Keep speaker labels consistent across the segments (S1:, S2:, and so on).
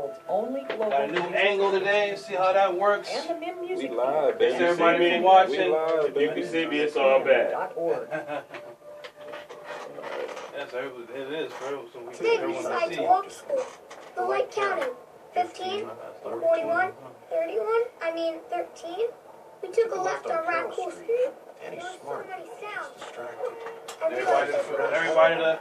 S1: world's only global
S2: got a new angle today. See how that works.
S1: and the MIM Music
S3: We live,
S2: Thanks
S3: baby.
S2: everybody for watching.
S3: We live, baby.
S4: You can see me, it's all bad.
S2: Yes, it is, bro. So we
S5: Today we decided to walk to school. The light counted. 15, 41, 31, 13. We took a left on Raccoon Street. There was so many sounds.
S2: Everybody to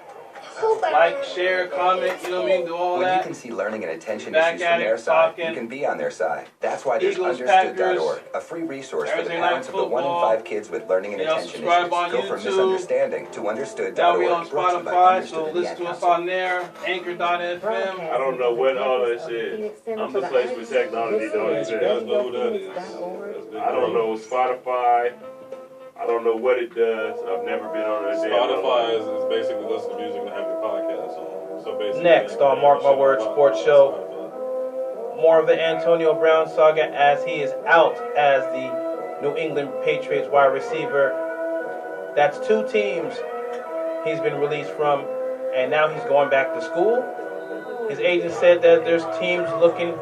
S2: like, share, comment, you know what I mean? Do all
S6: When
S2: that.
S6: you can see learning and attention
S2: Back
S6: issues
S2: at
S6: from
S2: it,
S6: their side,
S2: talking.
S6: you can be on their side. That's why there's
S2: Eagles,
S6: understood.org, a free resource for the
S2: Thursday night
S6: parents of the 1 in
S2: football.
S6: 5 kids with learning and
S2: You know,
S6: attention issues.
S2: subscribe on
S6: Go from
S2: YouTube.
S6: misunderstanding to
S2: Now
S6: understood.org.
S2: we on
S6: Brought to you by
S2: Spotify,
S6: Understood
S2: so
S6: and the
S2: listen
S6: Ad
S2: to us
S6: Council.
S2: on there. Anchor.fm.
S4: I don't know what all this is. I'm the place for technology don't exist.
S3: You guys know who that is. That's Big
S4: I don't know Spotify. I don't know what it does. I've never been on a
S3: Spotify is basically listen to music and have your podcast on. So basically,
S2: Next on Mark My Words Sports Show. More of the Antonio Brown saga as he is out as the New England Patriots wide receiver. That's 2 teams he's been released from, and now he's going back to school. His agent said that there's teams looking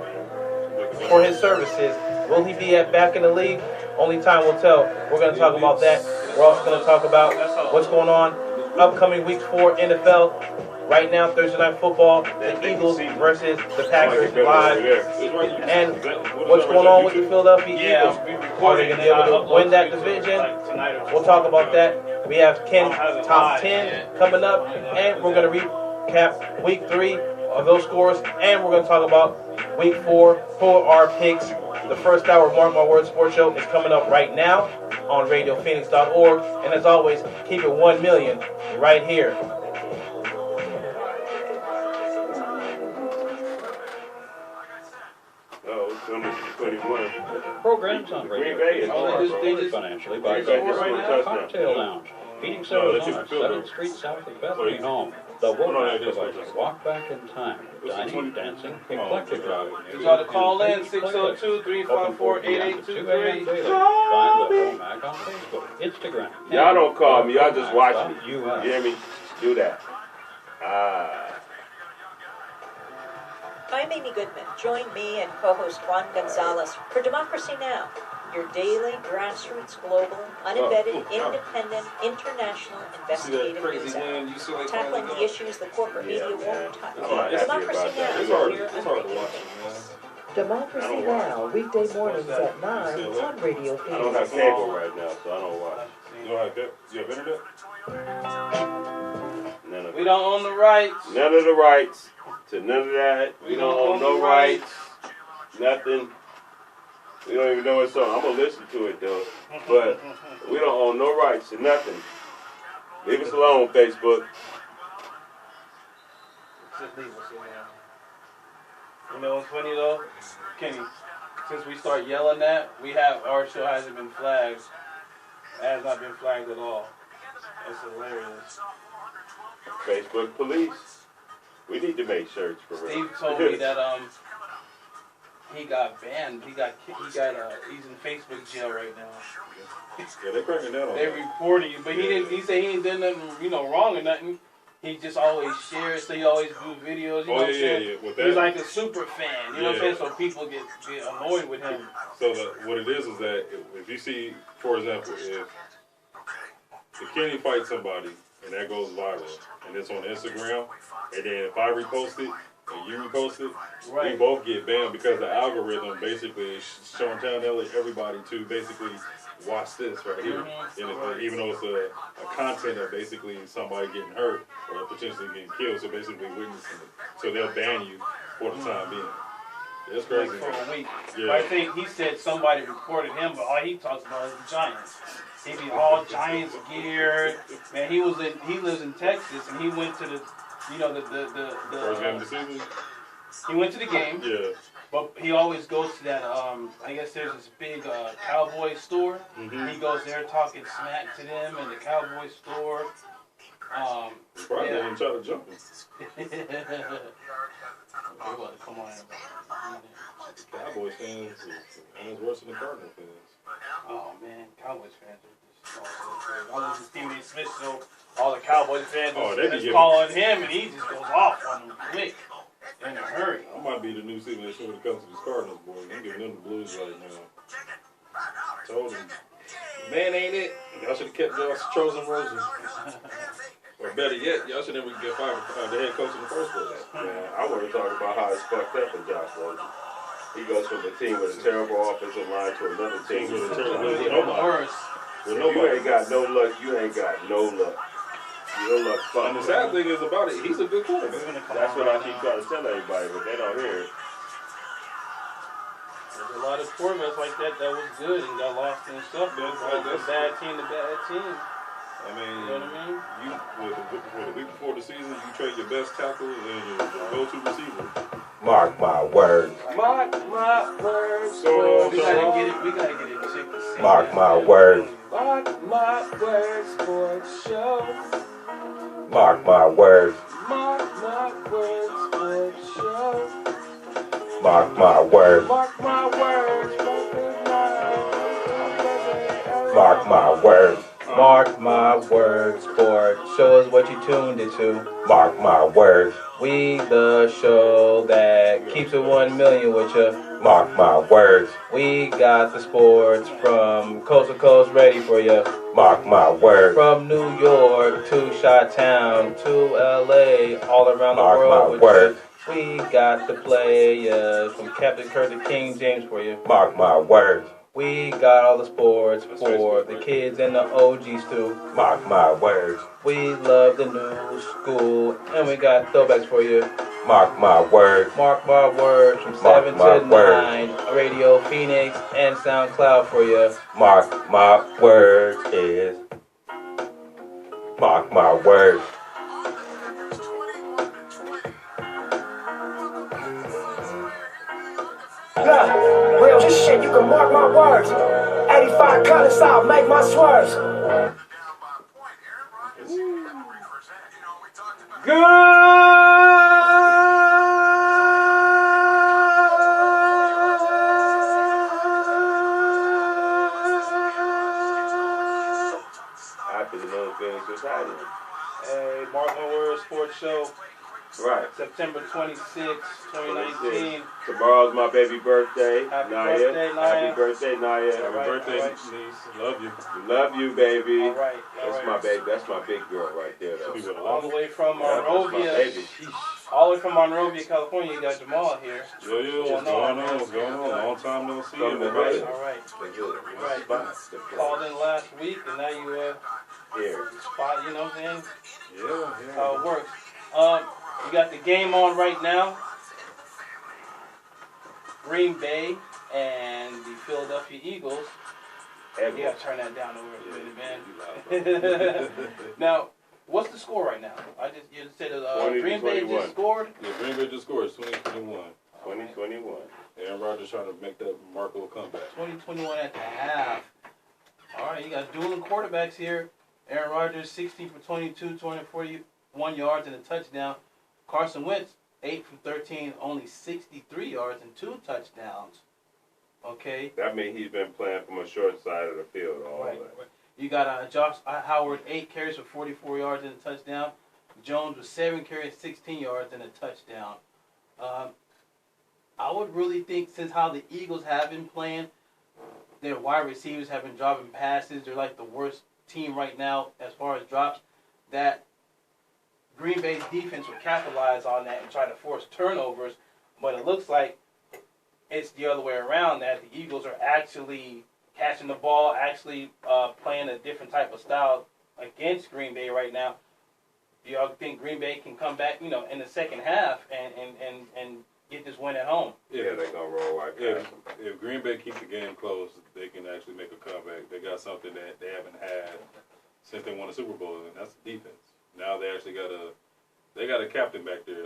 S2: for his services. Will he be back in the league? Only time will tell. We're going to talk about that. We're also going to talk about what's going on upcoming Week 4 NFL. Right now, Thursday Night Football, the Eagles versus the Packers live. And what's going on with the Philadelphia Eagles? Are they going to be able to win that division? We'll talk about that. We have Ken's top 10 coming up, and we're going to recap Week 3 of those scores, and we're going to talk about Week 4 for our picks. The first hour of Mark My Words Sports Show is coming up right now on RadioPhoenix.org, and as always, keep it 1 million right here.
S4: Oh, it's going to be 21.
S7: Programs on Radio
S4: Green Bay is
S7: Phoenix are
S2: they just-
S7: supported financially by
S4: Green Bay just
S7: the
S4: scored a touchdown.
S7: Cocktail Lounge, Phoenix,
S4: No, that's
S7: Arizona,
S4: just a field
S7: 7th
S4: goal.
S7: Street south of Bethany Home. The
S4: no,
S7: Womack
S4: that's
S7: provides
S4: just-
S7: a walk back in time, dining, dancing, eclectic driving.
S2: You got to call in 602-354-8823.
S7: 2 a.m. daily. Find the Womack on Facebook, Instagram.
S4: Y'all don't call me. Y'all just watch me. You
S7: US.
S4: hear me? Do that.
S8: I'm Amy Goodman. Join me and co-host Juan Gonzalez for Democracy Now!, your daily, grassroots, global, unvetted, independent, international, investigative news outlet, tackling the issues the corporate media won't touch. Democracy Now!
S3: It's hard.
S8: Here
S3: It's
S8: on
S3: hard to
S8: Radio
S3: watch,
S8: Phoenix.
S1: Democracy Now! Weekday mornings at 9 on Radio
S4: I don't have
S1: Phoenix.
S4: cable right now, so I don't watch.
S3: You don't have that? You have internet?
S4: None of
S2: We
S4: it.
S2: don't own the rights.
S4: None of the rights to none of that. We don't own no rights. Nothing. We don't even know what song. I'm gonna listen to it though, but we don't own no rights to nothing. Leave us alone, Facebook.
S2: Just leave us alone. You know what's funny though, Kenny? Since we start yelling that, our show hasn't been flagged. It has not been flagged at all. That's hilarious.
S4: Facebook police. We need to make shirts for real.
S2: Steve told me that he got banned. He's in Facebook jail right now.
S3: Yeah, they're cracking down on
S2: They
S3: that.
S2: reported you, but he didn't. He said he ain't done nothing, wrong or nothing. He just always shares, so he always do videos. You know what I'm saying?
S3: With
S2: He's
S3: that.
S2: like a super fan. You know what I'm saying? So people get annoyed with him.
S3: So what it is that if you see, for example, if Kenny fights somebody and that goes viral and it's on Instagram, and then if I repost it and you repost it, we
S2: Right.
S3: both get banned because the algorithm basically is telling everybody to basically watch this right here. And even though it's a content of basically somebody getting hurt or potentially getting killed, so basically witnessing it. So they'll ban you for the time being. That's
S2: Like
S3: crazy.
S2: for a week.
S3: Yeah.
S2: I think he said somebody reported him, but all he talks about is the Giants. He be all Giants gear. Man, he lives in Texas, and he went to the
S3: First game of the season?
S2: he went to the game.
S3: Yeah.
S2: But he always goes to that, I guess there's this big cowboy store.
S3: Mm-hmm.
S2: He goes there talking smack to them in the cowboy store.
S3: Probably didn't try to jump him.
S2: Come on.
S3: Cowboys fans is worse than the Cardinal fans.
S2: Oh, man, Cowboys fans are just I listen to Stephen A. Smith show. All the Cowboys fans
S3: Oh, they be
S2: is
S3: giving-
S2: calling him, and he just goes off on them quick, in a hurry.
S3: I'm might be the new simulation when it comes to these Cardinals, boys. I'm giving them the blues right now. Told them, man, ain't it? Y'all should have kept y'all's chosen Rosen. Or better yet, y'all should never get fired the head coach in the first place.
S4: Man, I want to talk about how it's fucked up for Josh Rosen. He goes from a team with a terrible offensive line to another team with a terrible
S2: Worse.
S4: If you ain't got no luck, you ain't got no luck. Your luck fucked.
S3: And the sad thing is about it, he's a good quarterback.
S4: That's what I keep trying to tell everybody, but they don't hear it.
S2: There's a lot of quarterbacks like that was good and got lost in stuff. That's a bad team to bad team.
S3: I mean,
S2: You know what I mean?
S3: You with the week before the season, you trade your best tackle and your go-to receiver.
S6: Mark my words.
S4: Mark my words.
S3: So,
S2: We gotta get it checked to see.
S6: Mark my words.
S4: Mark my words, sports show.
S6: Mark my words.
S4: Mark my words, sports show.
S6: Mark my words.
S4: Mark my words,
S6: Mark my words.
S2: Mark my words, sport. Show us what you tuned into.
S6: Mark my words.
S2: We the show that keeps it 1 million with you.
S6: Mark my words.
S2: We got the sports from coast to coast ready for you.
S6: Mark my words.
S2: From New York to Chi-Town to LA, all around the
S6: Mark
S2: world
S6: my
S2: with
S6: words.
S2: you. We got the players from Captain Kirk to King James for you.
S6: Mark my words.
S2: We got all the sports for the kids and the OGs too.
S6: Mark my words.
S2: We love the new school, and we got throwbacks for you.
S6: Mark my words.
S2: Mark my words from
S6: Mark
S2: 7
S6: my
S2: to
S6: words.
S2: 9. Radio Phoenix and SoundCloud for you.
S6: Mark my words is. Mark my words.
S9: Look, real shit, you can mark my words. 85 colors, I'll make my swerves.
S4: Afternoon finish was happening.
S2: Hey, Mark My Words Sports Show,
S4: Right.
S2: September 26, 2019.
S4: Tomorrow's my baby birthday.
S2: Happy
S4: Naya.
S2: birthday, Naya.
S4: Happy birthday, Naya.
S3: Happy
S2: right,
S3: birthday,
S2: all right.
S3: niece. Love you.
S4: Love you, baby.
S2: All right,
S4: That's my baby. That's my big girl right there, though.
S3: Be with a
S2: All the way from
S4: Yeah, that's my
S2: Monrovia.
S4: baby.
S2: All the way from Monrovia, California. You got Jamal here.
S3: Yo, what's going on? What's going on? Long time no see,
S4: Coming
S3: everybody.
S4: today.
S2: All right.
S4: Right. Spots to play.
S2: Called in last week, and now you
S4: Here.
S2: spot. You know what I'm saying?
S3: Yeah.
S2: How it works. You got the game on right now. Green Bay and the Philadelphia Eagles. You gotta turn that down a little bit, man. Now, what's the score right now? You said
S4: 20 to
S2: Green Bay
S4: 21.
S2: just scored.
S3: Yeah, Green Bay just scored 2021.
S4: 2021.
S3: Aaron Rodgers trying to make that remarkable comeback.
S2: 2021 at the half. All right, you got dueling quarterbacks here. Aaron Rodgers, 16 for 22, 241 yards and a touchdown. Carson Wentz, 8 from 13, only 63 yards and 2 touchdowns. Okay.
S4: That means he's been playing from a short side of the field all
S2: Right.
S4: the way.
S2: You got Josh Howard, 8 carries for 44 yards and a touchdown. Jones with 7 carries, 16 yards and a touchdown. I would really think, since how the Eagles have been playing, their wide receivers have been dropping passes. They're like the worst team right now as far as drops, that Green Bay's defense will capitalize on that and try to force turnovers. But it looks like it's the other way around, that the Eagles are actually catching the ball, actually playing a different type of style against Green Bay right now. Do y'all think Green Bay can come back, in the second half and get this win at home?
S4: Yeah, they're going to roll like that.
S3: If Green Bay keeps the game close, they can actually make a comeback. They got something that they haven't had since they won the Super Bowl, and that's the defense. Now they actually got a captain back there,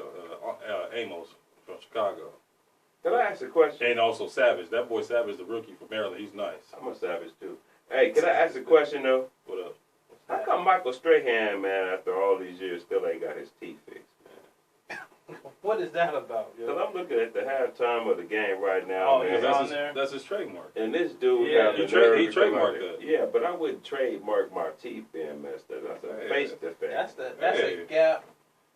S3: Amos from Chicago.
S4: Can I ask a question?
S3: And also Savage. That boy Savage, the rookie from Maryland, he's nice.
S4: I'm a Savage, too. Hey, can I ask a question, though?
S3: What up?
S4: How come Michael Strahan, man, after all these years, still ain't got his teeth fixed, man?
S2: What is that about?
S4: Because I'm looking at the halftime of the game right now,
S2: Oh,
S4: man.
S2: he's on
S3: That's his trademark.
S4: And this dude
S2: Yeah,
S4: got
S3: he
S4: the nerve
S3: he
S4: to come out
S3: trademarked
S4: there.
S3: that.
S4: Yeah, but I wouldn't trademark my teeth being messed up. That's a face defect.
S2: That's a gap.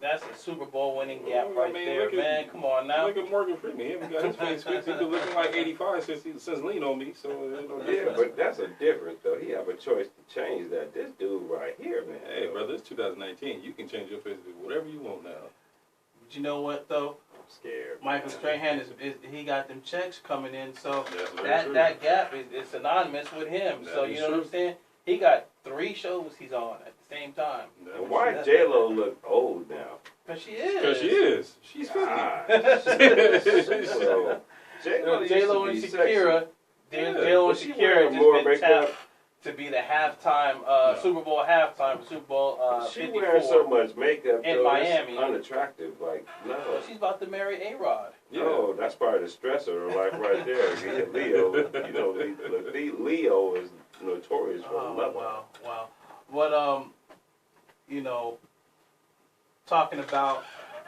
S2: That's a Super Bowl winning gap
S3: Well,
S2: right
S3: I mean,
S2: there,
S3: look at-
S2: man. Come on now.
S3: Look at Morgan Freeman. He haven't got his face fixed. He's been looking like 85 since Lean on Me. So there's no
S4: Yeah,
S3: difference.
S4: but that's a difference though. He have a choice to change that. This dude right here, man.
S3: Hey, brother, it's 2019. You can change your face to whatever you want now.
S2: But you know what though?
S4: I'm scared.
S2: Michael Strahan is he got them checks coming in, so
S3: That's very
S2: that
S3: true.
S2: that gap is synonymous with him.
S3: That
S2: So
S3: is
S2: you know what I'm
S3: true.
S2: saying? He got 3 shows he's on at the same time.
S4: And why J-Lo look old now?
S2: Cause she is.
S3: Because she is. She's 50.
S4: Ah,
S2: J-Lo
S4: J-Lo
S2: and
S4: used to be
S2: Shakira,
S3: Yeah,
S2: J-Lo and
S4: But she
S2: Shakira
S4: wearing
S2: just
S4: more
S2: been
S4: makeup.
S2: tapped to be the halftime Super Bowl halftime for Super Bowl
S4: She
S2: 54.
S4: wearing so much makeup
S2: in
S4: though,
S2: Miami.
S4: it's unattractive. Like no.
S2: Well, she's about to marry A-Rod.
S4: No, that's part of the stress of her life right there. Leo, you know, Leo is notorious for love.
S2: Wow. What you know, talking about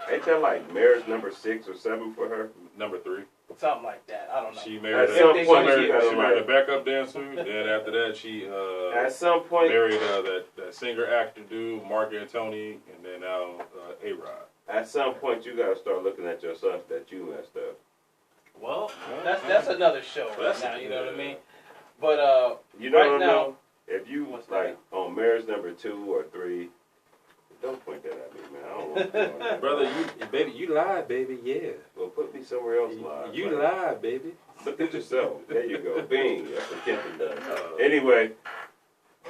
S4: Ain't that like marriage number 6 or 7 for her?
S3: Number 3.
S2: something like that. I don't know.
S3: She married,
S4: At some point,
S3: she
S4: you gotta
S3: married a
S4: like-
S3: backup dancer. Then after that, she
S4: At some point,
S3: married that singer actor dude, Mark Antony, and then now A-Rod.
S4: at some point, you gotta start looking at yourself that you messed up.
S2: Well, that's another show right
S3: That's-
S2: now. You know what I
S3: yeah.
S2: mean? But
S4: You know
S2: right
S4: what I
S2: now,
S4: mean? If you
S2: What's
S4: like on marriage number 2 or 3, don't point that at me, man. I don't want to do all that.
S3: Brother, you lied, baby, yeah.
S4: Well, put me somewhere else live.
S3: You
S4: Like,
S3: lied, baby.
S4: Look at yourself. There you go. Bing. That's what Kenton does.
S3: Uh,
S4: Anyway,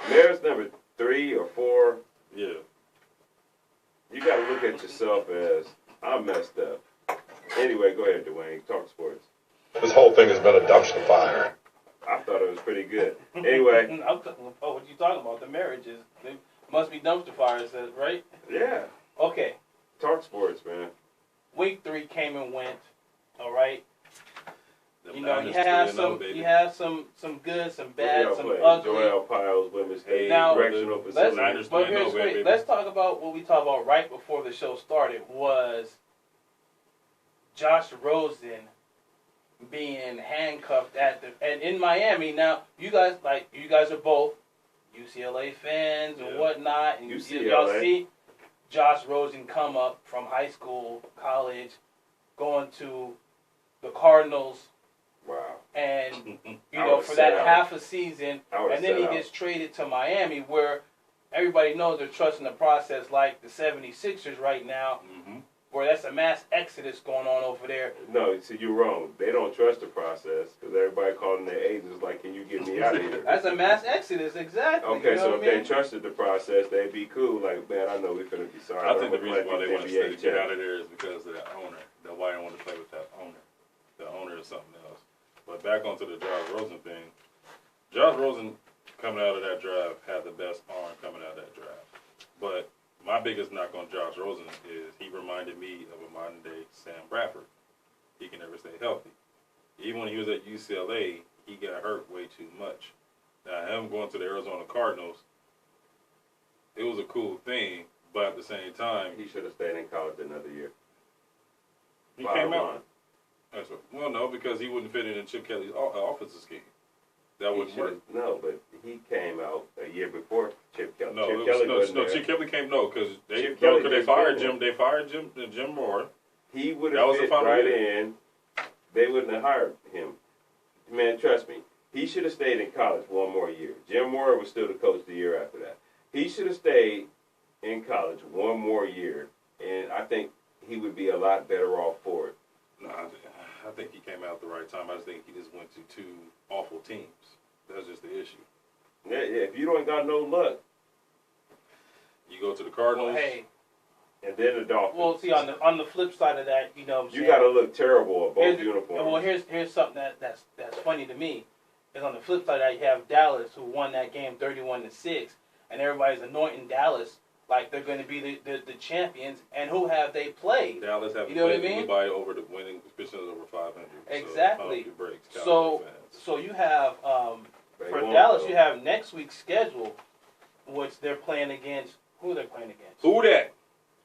S4: marriage number 3 or 4,
S3: Yeah.
S4: you got to look at yourself as, I'm messed up. Anyway, go ahead, Dwayne. Talk sports.
S10: This whole thing has been a dumpster fire.
S4: I thought it was pretty good. Anyway,
S2: I'm talking about what you talking about? The marriages. They must be dumpster fires, right?
S4: yeah.
S2: Okay.
S4: Talk sports, man.
S2: Week 3 came and went. All right.
S3: Them
S2: You know,
S3: Niners
S2: you have
S3: 3-0,
S2: some,
S3: baby.
S2: you have some good, some
S4: What
S2: bad,
S4: y'all
S2: some
S4: play?
S2: ugly.
S4: Joel Piles, Women's State,
S2: Now,
S4: Correctional
S2: Let's,
S4: Facility.
S3: Niners
S2: but
S3: 3-0,
S2: here's
S3: baby.
S2: let's talk about what we talked about right before the show started was Josh Rosen being handcuffed in Miami. Now you guys are both UCLA fans and
S3: Yeah.
S2: whatnot, and
S4: UCLA.
S2: y'all see Josh Rosen come up from high school, college, going to the Cardinals,
S4: Wow.
S2: and you
S4: I
S2: know
S4: would've
S2: for
S4: sat
S2: that
S4: out.
S2: half a season,
S4: I would've
S2: and then
S4: sat
S2: he
S4: out.
S2: gets traded to Miami, where everybody knows they're trusting the process, like the 76ers right now,
S3: Mm-hmm.
S2: where that's a mass exodus going on over there.
S4: No, see, you're wrong. They don't trust the process because everybody calling their agents like, can you get me out of here?
S2: That's a mass exodus, exactly.
S4: Okay,
S2: you know
S4: so
S2: what
S4: if
S2: I mean?
S4: they trusted the process, they'd be cool. Like, man, I know we're gonna be sorry.
S3: I think the
S4: but
S3: reason why they want to stay
S4: NBA
S3: get out
S4: check.
S3: of there is because of the owner. The why they want to play with that owner. The owner is something else. But back onto the Josh Rosen thing. Josh Rosen coming out of that draft had the best arm coming out of that draft. But my biggest knock on Josh Rosen is he reminded me of a modern day Sam Bradford. He can never stay healthy. Even when he was at UCLA, he got hurt way too much. Now him going to the Arizona Cardinals, it was a cool thing, but at the same time,
S4: He should have stayed in college another year.
S3: he
S4: Bottom
S3: came out.
S4: line.
S3: That's what, well, no, because he wouldn't fit in Chip Kelly's offensive scheme. That
S4: He
S3: wouldn't work.
S4: should've- No, but he came out a year before Chip Kelly.
S3: No,
S4: Chip
S3: it was,
S4: Kelly
S3: no,
S4: wasn't
S3: no.
S4: there.
S3: Chip Kelly came because they
S4: Chip Kelly
S3: because they
S4: just
S3: fired
S4: been
S3: Jim. They fired Jim Moore.
S4: He would
S3: That
S4: have
S3: was the
S4: fit
S3: final
S4: right
S3: year.
S4: in. They wouldn't have hired him. Man, trust me. He should have stayed in college one more year. Jim Moore was still the coach the year after that. He should have stayed in college one more year, and I think he would be a lot better off for it.
S3: No, I think he came out at the right time. I just think he just went to two awful teams. That's just the issue.
S4: Yeah, if you don't got no luck,
S3: You go to the Cardinals.
S2: Well, hey,
S4: and then the Dolphins,
S2: well, see on the flip side of that, you know, what I'm
S4: you
S2: saying?
S4: got to look terrible at both
S2: Here's-
S4: uniforms.
S2: Well, here's something that's funny to me. Is on the flip side of that, you have Dallas, who won that game 31-6, and everybody's anointing Dallas like they're going to be the champions. And who have they played?
S3: Dallas haven't
S2: You know what I
S3: played
S2: mean?
S3: anybody over the winning percentage over 500.
S2: Exactly.
S3: So, breaks,
S2: So
S3: Cowboy fans.
S2: so you have
S4: They
S2: for
S4: won't,
S2: Dallas,
S4: though.
S2: you have next week's schedule, which they're playing against. Who are they playing against?
S3: Who that?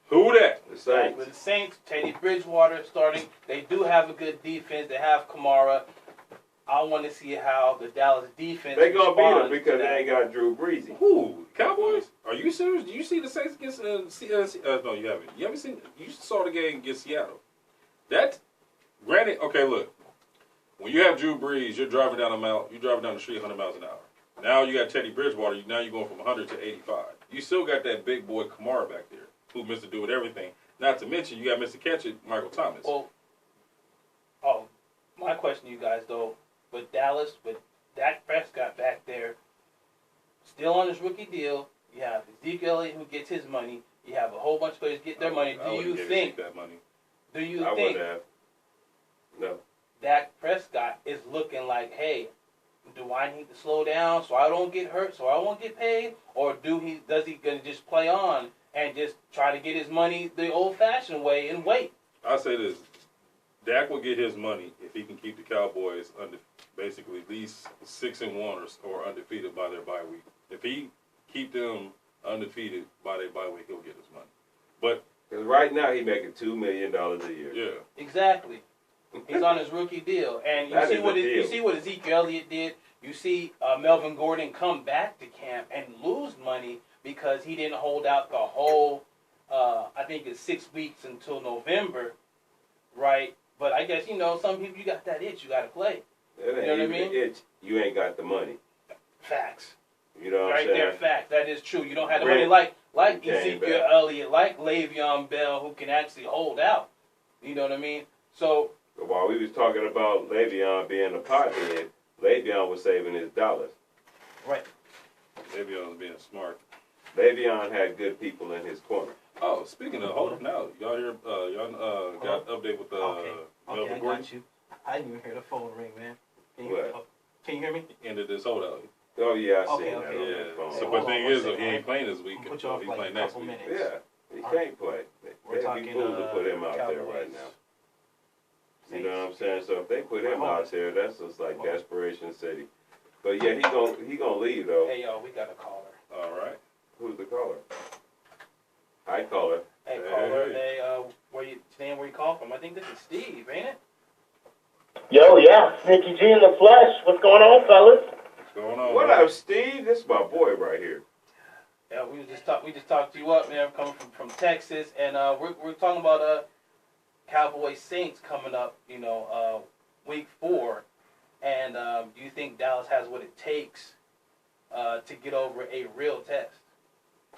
S3: Who that?
S4: The
S2: Right,
S4: Saints.
S2: with the Saints, Teddy Bridgewater starting. They do have a good defense. They have Kamara. I want to see how the Dallas defense.
S4: They gonna beat them
S2: responds
S4: because
S2: to
S4: they
S2: that.
S4: ain't got Drew Brees.
S3: Who? Cowboys? Are you serious? Do you see the Saints against? No, you haven't. You haven't seen. You saw the game against Seattle. That, granted, okay. Look, when you have Drew Brees, you're driving down the street 100 miles an hour. Now you got Teddy Bridgewater. Now you're going from 100 to 85. You still got that big boy Kamara back there, who Mr. Do with everything. Not to mention you got Mr. Catch It, Michael Thomas.
S2: Well, my question to you guys though, with Dallas, with Dak Prescott back there, still on his rookie deal, you have Ezekiel Elliott who gets his money. You have a whole bunch of players get their money.
S3: I wouldn't give Zeke that money?
S2: Do you
S4: I
S2: think
S4: wouldn't have. No.
S2: Dak Prescott is looking like, hey, do I need to slow down so I don't get hurt, so I won't get paid, or does he gonna just play on and just try to get his money the old-fashioned way and wait?
S3: I say this: Dak will get his money if he can keep the Cowboys basically at least 6-1 or undefeated by their bye week. If he keep them undefeated by their bye week, he'll get his money. But
S4: because right now he's making $2 million a year.
S3: Yeah,
S2: exactly. He's on his rookie deal, and you see what Ezekiel Elliott did. You see Melvin Gordon come back to camp and lose money because he didn't hold out the whole. I think it's 6 weeks until November, right? But I guess some people you got that itch, you got to play.
S4: You know what I mean? Itch. You ain't got the money.
S2: Facts.
S4: You know what I'm saying?
S2: Right there, facts. That is true. You don't have the money like Ezekiel Elliott, like Le'Veon Bell, who can actually hold out. You know what I mean? So.
S4: While we was talking about Le'Veon being a pothead, Le'Veon was saving his dollars.
S2: Right.
S3: Le'Veon was being smart.
S4: Le'Veon had good people in his corner.
S3: Oh, speaking of, hold up now. Y'all hear, got an update with
S2: Okay,
S3: Melvin
S2: I
S3: Gordon?
S2: got you. I didn't even hear the phone ring, man.
S4: What?
S2: Can you hear me?
S3: Ended this holdout.
S4: Oh, yeah, I seen
S2: Okay,
S4: that
S2: okay.
S4: on
S3: Yeah.
S4: the phone.
S3: So,
S2: Hold
S3: but
S2: on
S3: thing
S2: one
S3: is,
S2: second.
S3: he ain't playing this week.
S2: Put you off
S3: He's
S2: like
S3: playing
S2: a
S3: next
S2: couple
S3: week.
S2: minutes.
S4: Yeah, he can't play.
S2: We're
S4: They'd
S2: talking
S4: be fool to put him out there
S2: Cowboys.
S4: right now. You know what I'm saying? So if they put him out there, that's just like Desperation City. But yeah, he gonna leave though.
S2: Hey, yo, we got a caller.
S3: All right.
S4: Who's the caller? Hi, caller.
S2: Hey, caller. Hey, where you call from? I think this is Steve, ain't it?
S11: Yo, yeah, Sneaky G in the flesh. What's going on, fellas?
S3: What's going on?
S4: What up, Steve? This is my boy right here.
S2: Yeah, we just talked you up, man. Coming from Texas, and we're talking about Cowboys Saints coming up. Week 4, and do you think Dallas has what it takes to get over a real test?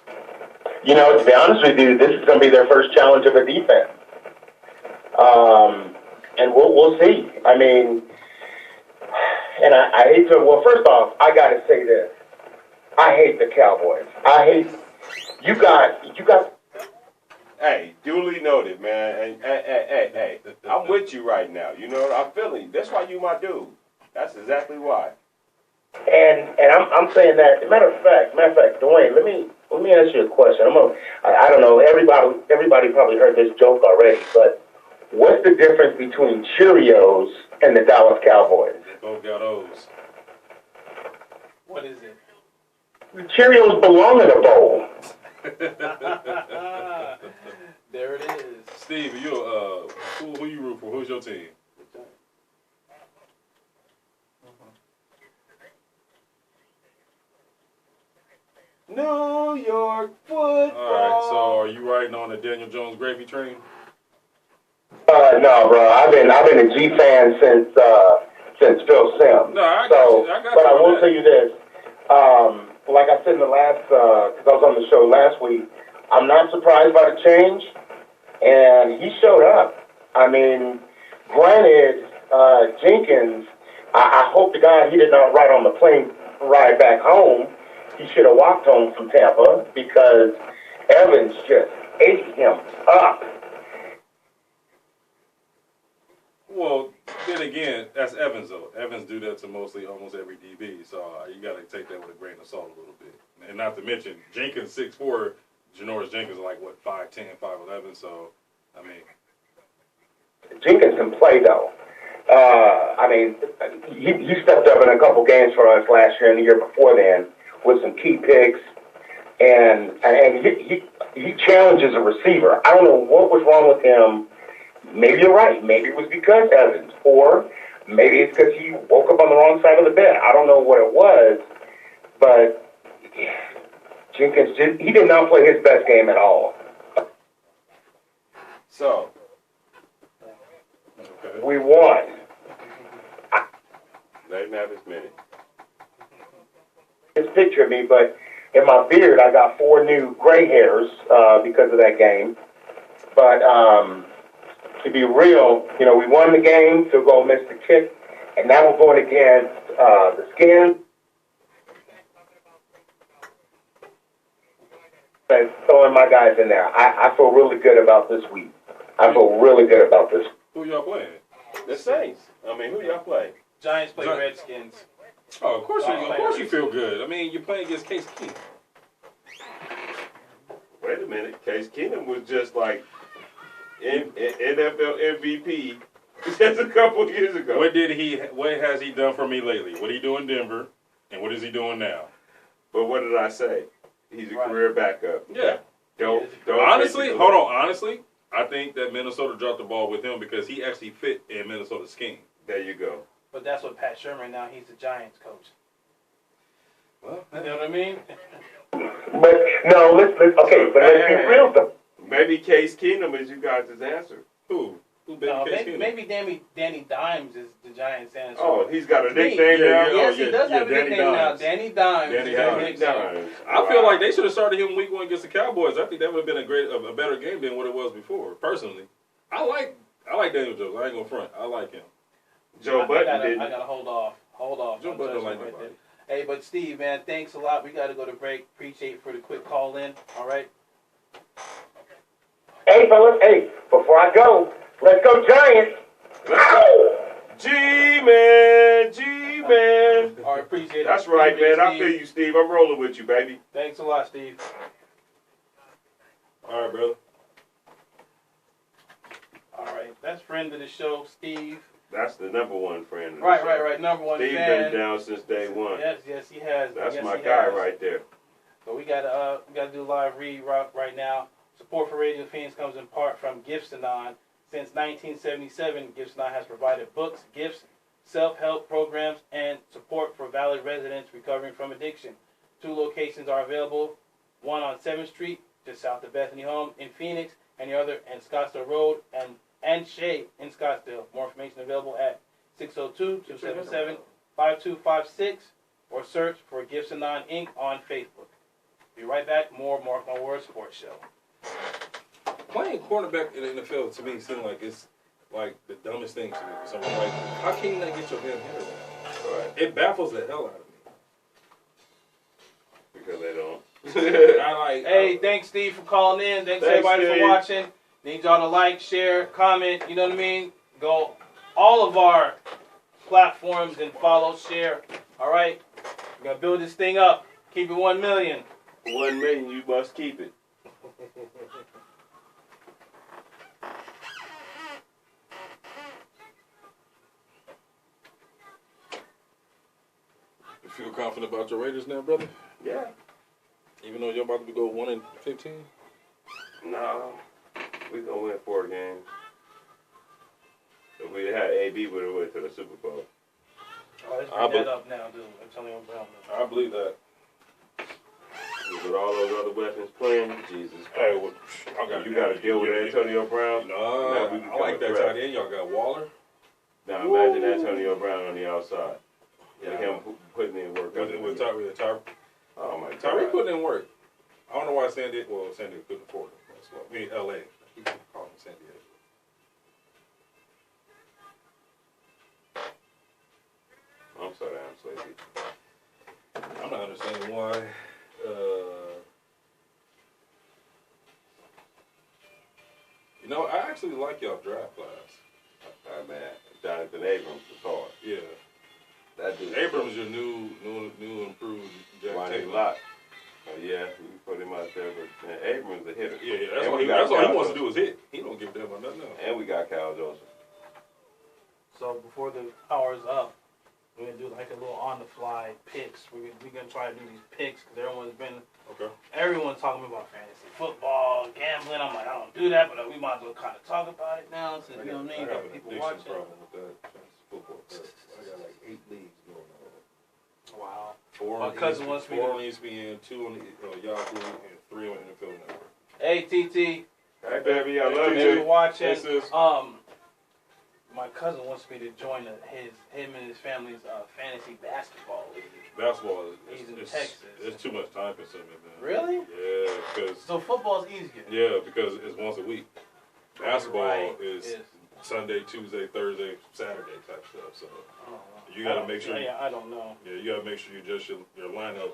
S11: To be honest with you, this is going to be their first challenge of a defense. And we'll see. I mean, and I hate to, well, first off, I got to say this. I hate the Cowboys. You got.
S4: Hey, duly noted, man. And hey, I'm with you right now. You know what I'm feeling? That's why you my dude. That's exactly why.
S11: And I'm saying that. Matter of fact, Dwayne, let me ask you a question. I don't know. Everybody probably heard this joke already, but what's the difference between Cheerios and the Dallas Cowboys?
S3: They both got O's.
S2: What is it?
S11: Cheerios belong in a bowl.
S2: There it is.
S3: Steve, who you root for? Who's your team?
S4: New York football.
S3: All right, so are you riding on the Daniel Jones gravy train?
S11: No, bro. I've been a G fan since Phil Simms.
S3: No, I got you.
S11: But I will tell you this. Like I said in the last, because I was on the show last week, I'm not surprised by the change, and he showed up. I mean, granted, Jenkins, I hope to God he did not ride on the plane ride back home. He should have walked home from Tampa because Evans just ate him up.
S3: Well, then again, that's Evans, though. Evans do that to almost every DB, so you got to take that with a grain of salt a little bit. And not to mention, Jenkins 6'4", Janoris Jenkins is like, 5'10", 5'11", so, I mean.
S11: Jenkins can play, though. I mean, he stepped up in a couple games for us last year and the year before then with some key picks, and he challenges a receiver. I don't know what was wrong with him. Maybe you're right. Maybe it was because Evans, or Maybe it's because he woke up on the wrong side of the bed. I don't know what it was, but Jenkins he did not play his best game at all.
S4: So,
S11: we won.
S4: let him have his minute.
S11: This picture of me, but in my beard, I got 4 new gray hairs because of that game. But to be real, you know, we won the game. Field goal missed the kick, and now we're going against the Skins. And throwing my guys in there. I feel really good about this week. I feel really good about this.
S3: Who y'all playing?
S4: The Saints. I mean, who y'all play?
S2: Giants play Redskins.
S3: Oh, of course you feel good. I mean, you're playing against Case Keenum.
S4: Wait a minute. Case Keenum was just like NFL MVP just a couple years ago.
S3: What has he done for me lately? What did he do in Denver, and what is he doing now?
S4: But what did I say? He's a career backup.
S3: Yeah.
S4: Don't
S3: Honestly, hold on. Honestly, I think that Minnesota dropped the ball with him because he actually fit in Minnesota's scheme.
S4: There you go.
S2: But that's what Pat Shermer now. He's the Giants coach.
S3: Well,
S2: you know what I mean?
S11: But no, let's okay. But let's be real though.
S4: Maybe Case Keenum is you guys' answer.
S3: Who?
S2: Maybe Danny Dimes is the Giants' answer.
S4: Oh, he's got a nickname now?
S2: Yes, he does have a nickname now. Danny Dimes.
S4: Danny Dimes.
S3: I feel like they should have started him week 1 against the Cowboys. I think that would have been a better game than what it was before, personally. I like Daniel Jones. I ain't gonna front. I like him.
S4: Joe Budden didn't.
S2: I gotta hold off.
S3: Joe Budden don't like nobody.
S2: Hey, but Steve, man, thanks a lot. We gotta go to break. Appreciate for the quick call in. All right.
S11: Hey, fellas. Hey, before I go, let's go Giants.
S4: G-Man.
S2: All right, appreciate it.
S4: That's right, man. I feel you, Steve. I'm rolling with you, baby.
S2: Thanks a lot, Steve.
S3: All right, brother.
S2: All right, that's friend of the show, Steve.
S4: That's the number 1 friend.
S2: Right. Number 1
S4: Steve
S2: fan.
S4: been down since day 1.
S2: Yes, he has.
S4: That's my guy right there.
S2: So we gotta do a live read right now. Support for Radio Phoenix comes in part from Gifts-A-Non. Since 1977, Gifts-A-Non has provided books, gifts, self-help programs, and support for Valley residents recovering from addiction. 2 locations are available, one on 7th Street, just south of Bethany Home in Phoenix, and the other in Scottsdale Road and Shea in Scottsdale. More information available at 602-277-5256 or search for Gifts-A-Non Inc. on Facebook. Be right back. More Mark My Words Sports Show.
S3: Playing quarterback in the NFL to me seems like it's like the dumbest thing to me. So I'm like, how can you not get your damn hair around? Right. It baffles the hell out of me.
S4: Because they don't.
S2: Hey, thanks Steve for calling in. Thanks everybody for watching. Need y'all to like, share, comment. You know what I mean? Go all of our platforms and follow, share. All right, we're gonna build this thing up. Keep it 1 million.
S4: 1 million, you must keep it.
S3: You feel confident about your Raiders now, brother?
S4: Yeah.
S3: Even though you're about to go 1-15?
S4: No. We're going to win 4 games. If we had AB, we would have went to the Super Bowl.
S2: Oh, let's bring that up now, dude. Antonio Brown.
S3: I believe that.
S4: With all those other weapons playing, Jesus.
S3: Hey,
S4: you got to deal with Antonio Brown.
S3: No, I like that tight end. Y'all got Waller.
S4: Now imagine Antonio Brown on the outside. With him putting in work.
S3: With Tyreek.
S4: Oh my God.
S3: Tyreek putting in work. I don't know why San Diego couldn't afford him. That's why. I mean, LA. He called him San Diego.
S4: I'm so damn sleepy.
S3: I'm not understanding why. You know, I actually like y'all draft class.
S4: Man, Jonathan Abrams was hard.
S3: Yeah.
S4: That dude.
S3: Abrams, your new improved Jack Taylor.
S4: Lot. Yeah, you put him out there, but man, Abrams a hitter.
S3: Yeah, that's all he wants to do is hit. He don't give a damn about nothing else.
S4: And we got Kyle Joseph.
S2: So before the hour's up, we're gonna do like a little on-the-fly picks. We're gonna try to do these picks because everyone's talking about fantasy football, gambling. I'm like, I don't do that, but we might as well kind of talk about it now. Since you know what I mean,
S3: I have an
S2: people
S3: addiction
S2: watching.
S3: problem with that. Football. 4
S2: My
S3: on
S2: cousin wants me
S3: 4
S2: to-
S3: on ESPN, 2 on Yahoo, and 3 on NFL Network.
S2: Hey, TT.
S4: Hey, baby, I love
S2: Thanks for
S4: you.
S2: watching.
S3: This is
S2: My cousin wants me to join him and his family's fantasy basketball league.
S3: basketball.
S2: He's in
S3: It's
S2: Texas.
S3: It's too much time consuming, man.
S2: Really?
S3: Yeah, because
S2: So football's easier.
S3: it's once a week. Basketball
S2: Right.
S3: is
S2: Yes.
S3: Sunday, Tuesday, Thursday, Saturday type stuff. So
S2: Oh,
S3: you got to
S2: I don't-
S3: make sure.
S2: Yeah, I don't know.
S3: Yeah, you got to make sure you adjust your lineup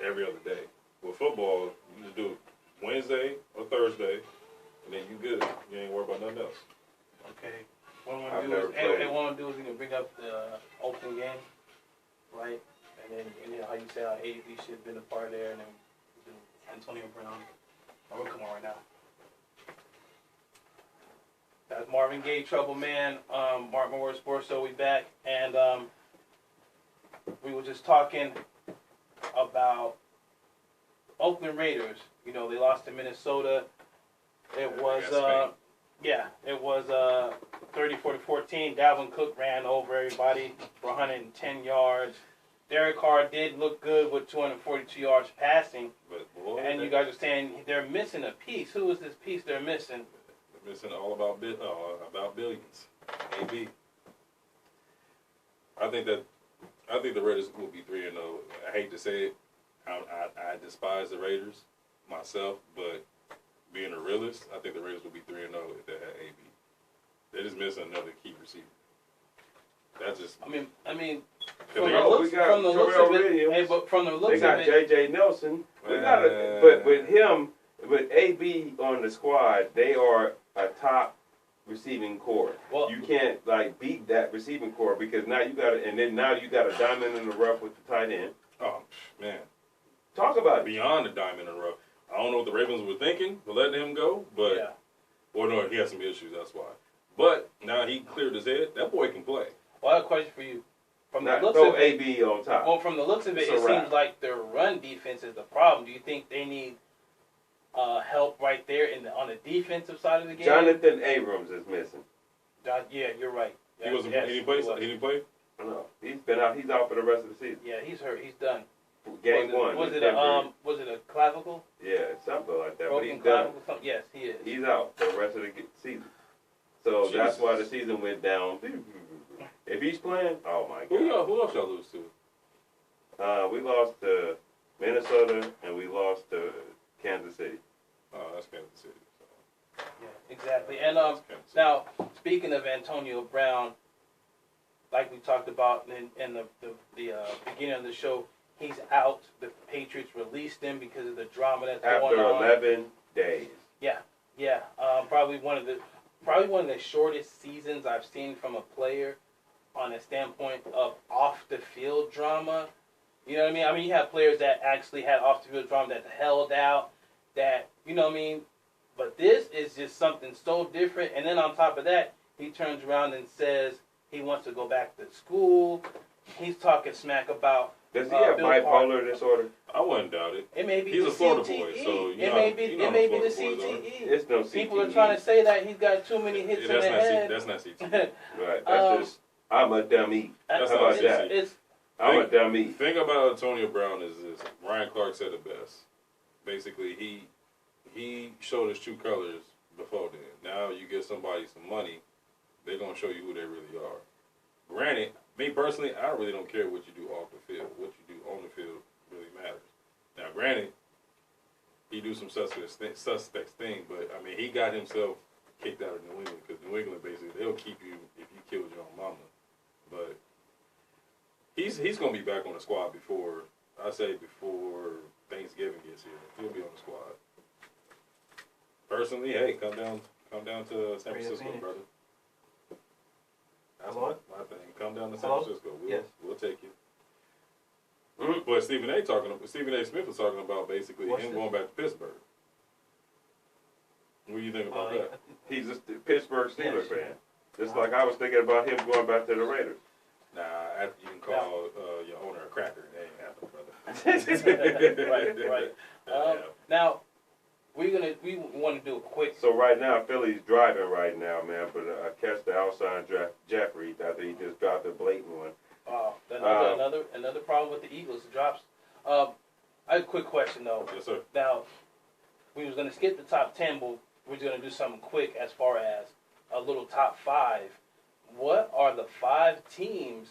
S3: every other day. With football, you just do it Wednesday or Thursday, and then you good. You ain't worried about nothing else.
S2: Okay. What I'm
S4: I've
S2: gonna do
S4: never
S2: is,
S4: played.
S2: what I'm gonna do is we can bring up the opening game, right? And then how you say how AD should have been a part there, and then do Antonio Brown. Oh, we'll come on right now. That's Marvin Gaye, Trouble Man. Mark Moore Sports Show, we back, and we were just talking about Oakland Raiders. You know, they lost to Minnesota. It was it was 34-14. Dalvin Cook ran over everybody for 110 yards. Derek Carr did look good with 242 yards passing.
S3: But boy,
S2: And you guys are saying they're missing a piece. Who is this piece they're missing?
S3: they're missing all about billions. AB. I think the Raiders will be 3-0. I hate to say it. I despise the Raiders myself, but being a realist, I think the Raiders will be 3-0 if they had AB. They're just missing another key receiver. That's just.
S2: I mean,
S3: From
S4: Terrell Williams.
S2: hey, but from the
S4: They
S2: looks
S4: got
S2: of it,
S4: J.J. Nelson. But with him, with AB on the squad, they are a top receiving core.
S2: Well-
S4: You can't beat that receiving core because now you got a diamond in the rough with the tight end.
S3: Oh man,
S4: Talk about it.
S3: beyond the diamond in the rough. I don't know what the Ravens were thinking for letting him go, but
S2: yeah.
S3: or no, he had some issues. That's why. But now he cleared his head. That boy can play.
S2: Well, I have a question for you. From the
S4: Not
S2: looks
S4: throw
S2: of it,
S4: AB on top.
S2: well, from the looks of it,
S4: It's
S2: it
S4: a wrap.
S2: seems like their run defense is the problem. Do you think they need help right there on the defensive side of the game?
S4: Jonathan Abrams is missing.
S2: Yeah, you're right.
S3: He wasn't.
S2: Yes,
S3: He didn't play.
S2: he was.
S3: He didn't play.
S4: No, he's been out. He's out for the rest of the season.
S2: Yeah, he's hurt. He's done.
S4: Game one.
S2: Was
S4: with
S2: it
S4: Denver.
S2: was it a clavicle?
S4: Yeah, something like that. But
S2: Broken
S4: he's done.
S2: clavicle? Something? Yes, he is.
S4: He's out for the rest of the season. So that's why the season went down. If he's playing, oh my God.
S3: Who else y'all lose to?
S4: We lost to Minnesota and we lost to Kansas City.
S3: Oh, that's Kansas City.
S2: Yeah, exactly. And
S3: That's Kansas City.
S2: now, speaking of Antonio Brown, like we talked about in the beginning of the show, he's out. The Patriots released him because of the drama that's
S4: After
S2: going on.
S4: 11 days.
S2: Yeah, probably one of the shortest seasons I've seen from a player on a standpoint of off the field drama. You know what I mean? I mean, you have players that actually had off the field drama that held out, that, you know what I mean? But this is just something so different. And then on top of that, he turns around and says he wants to go back to school. He's talking smack about.
S4: Does he have
S2: Bill
S4: bipolar disorder?
S3: I wouldn't doubt it.
S2: It may be
S3: He's
S2: the
S3: a Florida
S2: CTE.
S3: boy, so you
S2: it
S3: know-
S2: may be
S3: you know
S2: it may be
S3: how
S2: the
S3: Florida boys are.
S2: CTE.
S4: It's no CTE.
S2: People are trying to say that he's got too many hits in the head.
S3: That's not CT.
S4: Right. That's just, I'm a dummy.
S3: That's
S4: How
S3: not
S4: about that?
S2: It's
S4: I'm a dummy.
S3: The thing about Antonio Brown is this. Ryan Clark said it best. Basically, he showed his true colors before then. Now you give somebody some money, they're going to show you who they really are. Granted, me personally, I really don't care what you do off the field. What you do on the field really matters. Now, granted, he do some suspect thing, but, I mean, he got himself kicked out of New England because New England, basically, they'll keep you if you killed your own mama. But he's going to be back on the squad before Thanksgiving gets here. He'll be on the squad. Personally, hey, come down to San Francisco, brother. That's my thing. Come down to San Francisco. We'll take you.
S4: Mm-hmm.
S3: But Stephen A. Smith was talking about basically him going back to Pittsburgh. What do you think about that?
S4: He's a Pittsburgh Steelers fan. Just like I was thinking about him going back to the Raiders.
S3: Nah, after you can call your owner a cracker, that ain't happening, brother.
S2: right. Now, we want to do a quick.
S4: So right now, Philly's driving right now, man. But I catch the Alshon Jeffrey after he just dropped a blatant one.
S2: Another problem with the Eagles. Drops I have a quick question though.
S3: Yes, sir.
S2: Now, we was gonna skip the top 10, but we're gonna do something quick as far as a little top 5. What are the 5 teams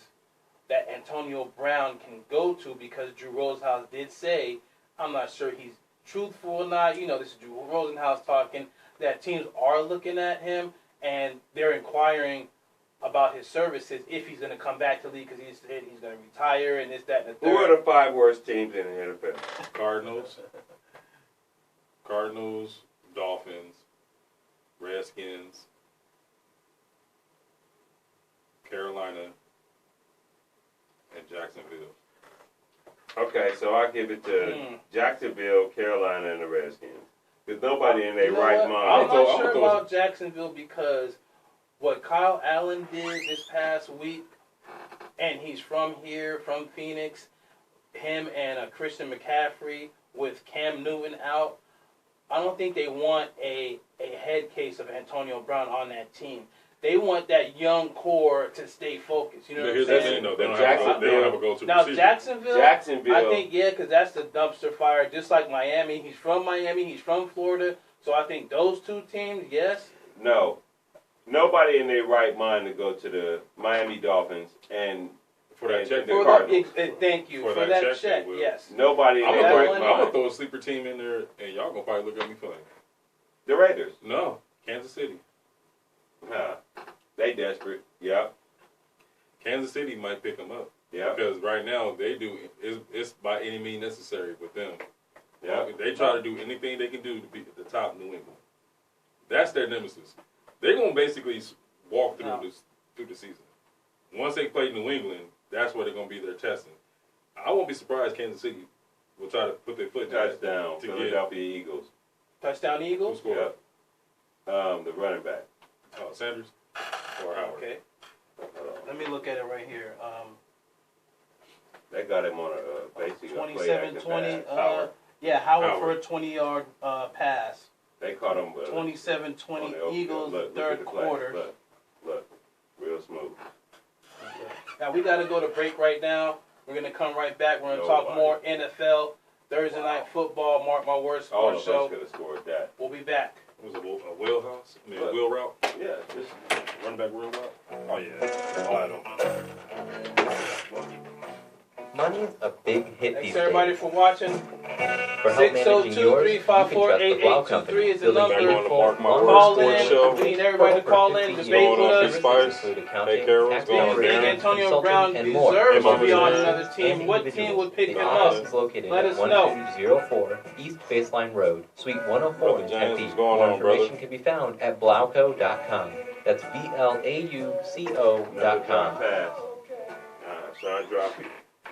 S2: that Antonio Brown can go to? Because Drew Rosenhaus did say, I'm not sure he's truthful or not. You know, this is Drew Rosenhaus talking, that teams are looking at him and they're inquiring about his services if he's going to come back to the league, because he said he's going to retire and this, that, and the
S4: Who
S2: third.
S4: are the 5 worst teams in the NFL?
S3: Cardinals, Dolphins, Redskins, Carolina, and Jacksonville.
S4: Okay, so I give it to Jacksonville, Carolina, and the Redskins. Because nobody in their right mind.
S2: I'm not sure about Jacksonville because what Kyle Allen did this past week, and he's from here, from Phoenix, him and Christian McCaffrey with Cam Newton out, I don't think they want a head case of Antonio Brown on that team. They want that young core to stay focused. You know what I'm saying?
S3: They don't have a go-to
S2: Now,
S3: receiver.
S2: Jacksonville, I think, because that's the dumpster fire, just like Miami. He's from Miami. He's from Florida. So I think those 2 teams, yes.
S4: No. Nobody in their right mind to go to the Miami Dolphins and
S3: for that check.
S4: The Cardinals.
S2: Thank you. For that check, yes.
S4: Nobody in their right mind.
S3: I'm going to throw a sleeper team in there, and y'all going to probably look at me funny.
S4: The Raiders.
S3: No. Kansas City.
S4: Nah. They desperate. Yep.
S3: Kansas City might pick them up.
S4: Yeah.
S3: Because right now they do it's by any means necessary with them.
S4: Yeah.
S3: They try to do anything they can do to be at the top New England. That's their nemesis. They're gonna basically walk through the season. Once they play New England, that's where they're gonna be their testing. I won't be surprised Kansas City will try to put their foot down.
S4: Touchdown. Philadelphia Eagles.
S2: Touchdown Eagles?
S3: Who scored?
S4: Yep. The running back.
S3: Sanders or Howard.
S2: Okay. Let me look at it right here.
S4: They got him on a basically
S2: 27-20.
S4: Howard.
S2: Yeah, Howard for a 20-yard pass.
S4: They caught him
S2: 27-20 Eagles, third quarter.
S4: Look, real smooth.
S2: Now we got to go to break right now. We're gonna come right back. We're gonna talk more NFL, Thursday night football. Mark my words, sports show.
S4: All of us could have scored that.
S2: We'll be back.
S3: Was it a wheelhouse? I mean, a wheel route?
S4: Yeah, just
S3: run back wheel route. Oh yeah. Oh, I don't.
S12: Money's a big hit
S2: Thanks
S12: these
S2: everybody
S12: days.
S2: for watching.
S12: For help managing yours, you can trust the Blau Company.
S2: is the number.
S3: Call
S2: in. We need everybody to call in, debate with us.
S12: Hey, Carol,
S2: Big Antonio Brown deserves to be on another team. What team would pick him up? Let us know.
S12: 0204 East Baseline Road, Suite 104 in Tempe. More information can be found at blauco.com. That's BLAUCO.com.
S4: Son, drop it.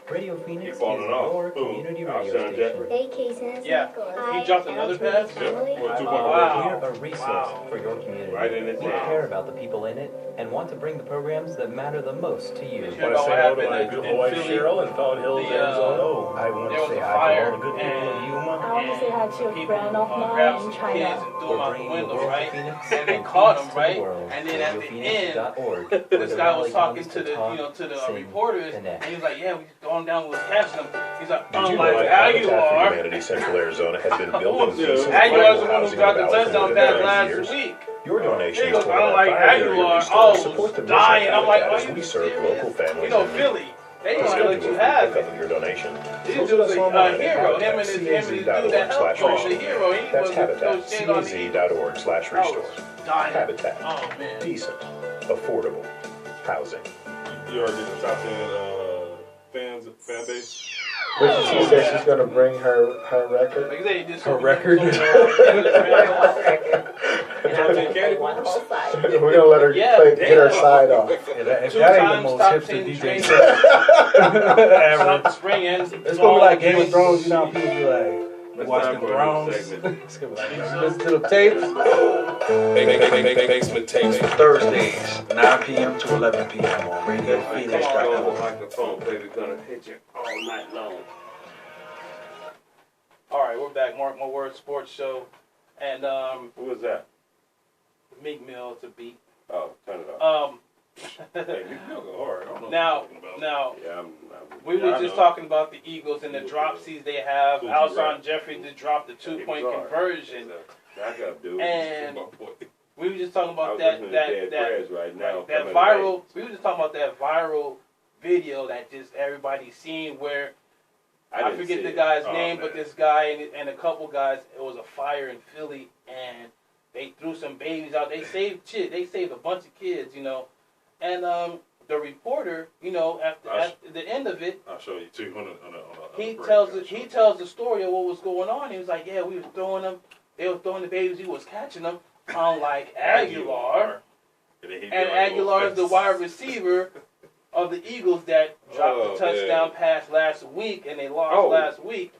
S12: Radio Phoenix is your community radio station.
S5: Hey, Kason.
S2: Yeah. He dropped another pass?
S12: We're a resource for your community.
S4: Right in the
S12: We care about the people in it and want to bring the programs that matter the most to you.
S2: Want to say hello to my good boy
S13: Cheryl in Thorn Hills, Arizona. I want to say hi to all the good people of Yuma.
S14: I want to say hi to a friend of mine
S2: grabbed
S14: in
S2: some
S14: China.
S2: kids and threw them out the window,
S12: World
S2: right?
S12: of Phoenix
S2: And they
S12: from
S2: caught
S12: Phoenix
S2: him,
S12: to
S2: right?
S12: the world.
S2: And then at the end,
S12: RadioPhoenix.org,
S2: this guy was talking
S12: comes
S2: to the,
S12: talk,
S2: you know, to the
S12: sing,
S2: reporters,
S12: connect.
S2: and he was like, "Yeah, we gone down, we was catching them." He's like,
S10: Did you
S2: "Unlike
S10: know that Habitat for
S2: Aguilar,
S10: Humanity Central Arizona has been building decent
S2: Aguilar's the one who
S10: housing
S2: got the
S10: about
S2: touchdown
S10: 40
S2: pass last
S10: years.
S2: week."
S10: Your donations
S2: He goes,
S10: toward
S2: "I don't
S10: our
S2: like
S10: five-area
S2: Aguilar."
S10: restore
S2: I was
S10: support the mission
S2: dying. I'm like,
S10: Habitat
S2: "Are
S10: as
S2: you
S10: we serve
S2: serious?"
S10: local families
S2: You know,
S10: in need.
S2: Philly, they
S10: To
S2: don't
S10: schedule
S2: let you
S10: a
S2: have
S10: pickup
S2: it.
S10: of your donation,
S2: This
S10: visit
S2: dude's
S10: us
S2: a
S10: online at
S2: hero. Him and his dude that helped him. The hero. He
S10: That's
S2: was
S10: Habitat,
S2: shit on the
S10: CAZ.org/restore.
S2: dying.
S10: Habitat,
S2: Oh man.
S10: decent, affordable housing.
S3: You already did the top 10 fan base.
S13: Which she said she's gonna bring her record.
S2: Like they did
S13: Her record. We're gonna let her get her side off.
S2: If that ain't the most hipster DJ
S13: ever.
S2: Spring ends.
S13: It's gonna be like Game of Thrones. You know, how people be like watching Thrones. It's gonna be like listen to the tapes.
S15: Basement tapes for Thursdays, 9 p.m. to 11 p.m. on Radio Phoenix.
S4: Microphone, baby, gonna hit you all night long.
S2: All right, we're back. Mark My Words Sports Show, and
S4: Who was that?
S2: Meek Mill to beat.
S4: Oh, turn it off.
S3: Hey, you go hard. I don't know
S2: Now,
S3: what you're talking about.
S2: now,
S4: Yeah, I'm
S2: We were just talking about the Eagles and the dropsies they have. Alshon Jeffrey to drop the 2-point conversion.
S4: Backup, dude.
S2: And we were just talking about
S4: right
S2: that viral. We were just talking about that viral video that just everybody's seen where I forget the guy's name, but this guy and a couple guys. It was a fire in Philly, and they threw some babies out. They saved They saved a bunch of kids, you know, and the reporter, you know, at the end of it,
S3: I'll show you too.
S2: He tells the story of what was going on. He was like, "Yeah, we was throwing them. They were throwing the babies. He was catching them." Unlike Aguilar, and Aguilar is the wide receiver of the Eagles that dropped the touchdown pass last week, and they lost last week.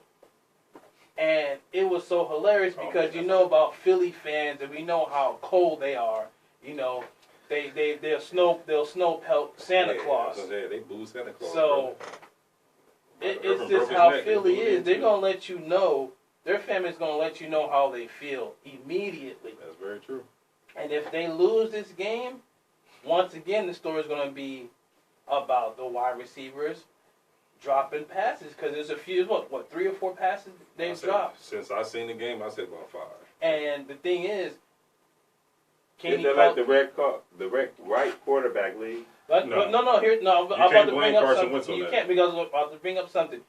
S2: And it was so hilarious because you know about Philly fans, and we know how cold they are. You know. They'll snow pelt Santa Claus.
S3: They boo Santa Claus.
S2: So it's just how Philly is. They're gonna let you know. Their family's gonna let you know how they feel immediately.
S3: That's very true.
S2: And if they lose this game, once again the story is gonna be about the wide receivers dropping passes because there's a few. What 3 or 4 passes they've dropped
S3: since I seen the game. I said about 5.
S2: And the thing is.
S4: Isn't that like the right quarterback league?
S2: I'm about to bring up something. You can't because I'm about to bring up something.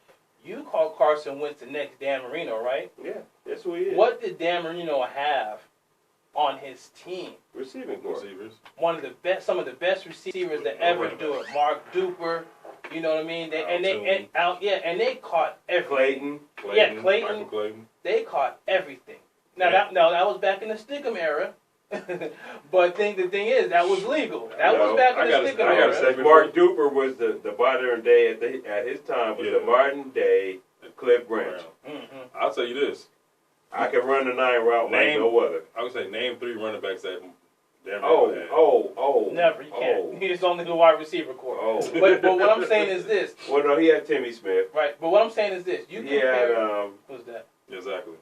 S2: You call Carson Wentz the next Dan Marino, right?
S4: Yeah, that's who he is.
S2: What did Dan Marino have on his team?
S4: Receivers.
S2: One of the best, some of the best receivers that ever do it. Mark Duper, you know what I mean? And they caught everything.
S3: Clayton.
S2: Michael Clayton. They caught everything. Now that was back in the Stickum era. But the thing is, that was legal. That was back in the Stickum era.
S4: Mark Duper was the modern day at his time was the modern day Cliff Branch.
S3: Mm-hmm. I'll tell you this:
S4: I can run the 9 route like no other.
S3: I would say name 3 running backs that.
S2: Never. You can't. He's only the wide receiver core. But what I'm saying is this.
S4: Well, no, he had Timmy Smith.
S2: Right. But what I'm saying is this. Who's that?
S3: Exactly.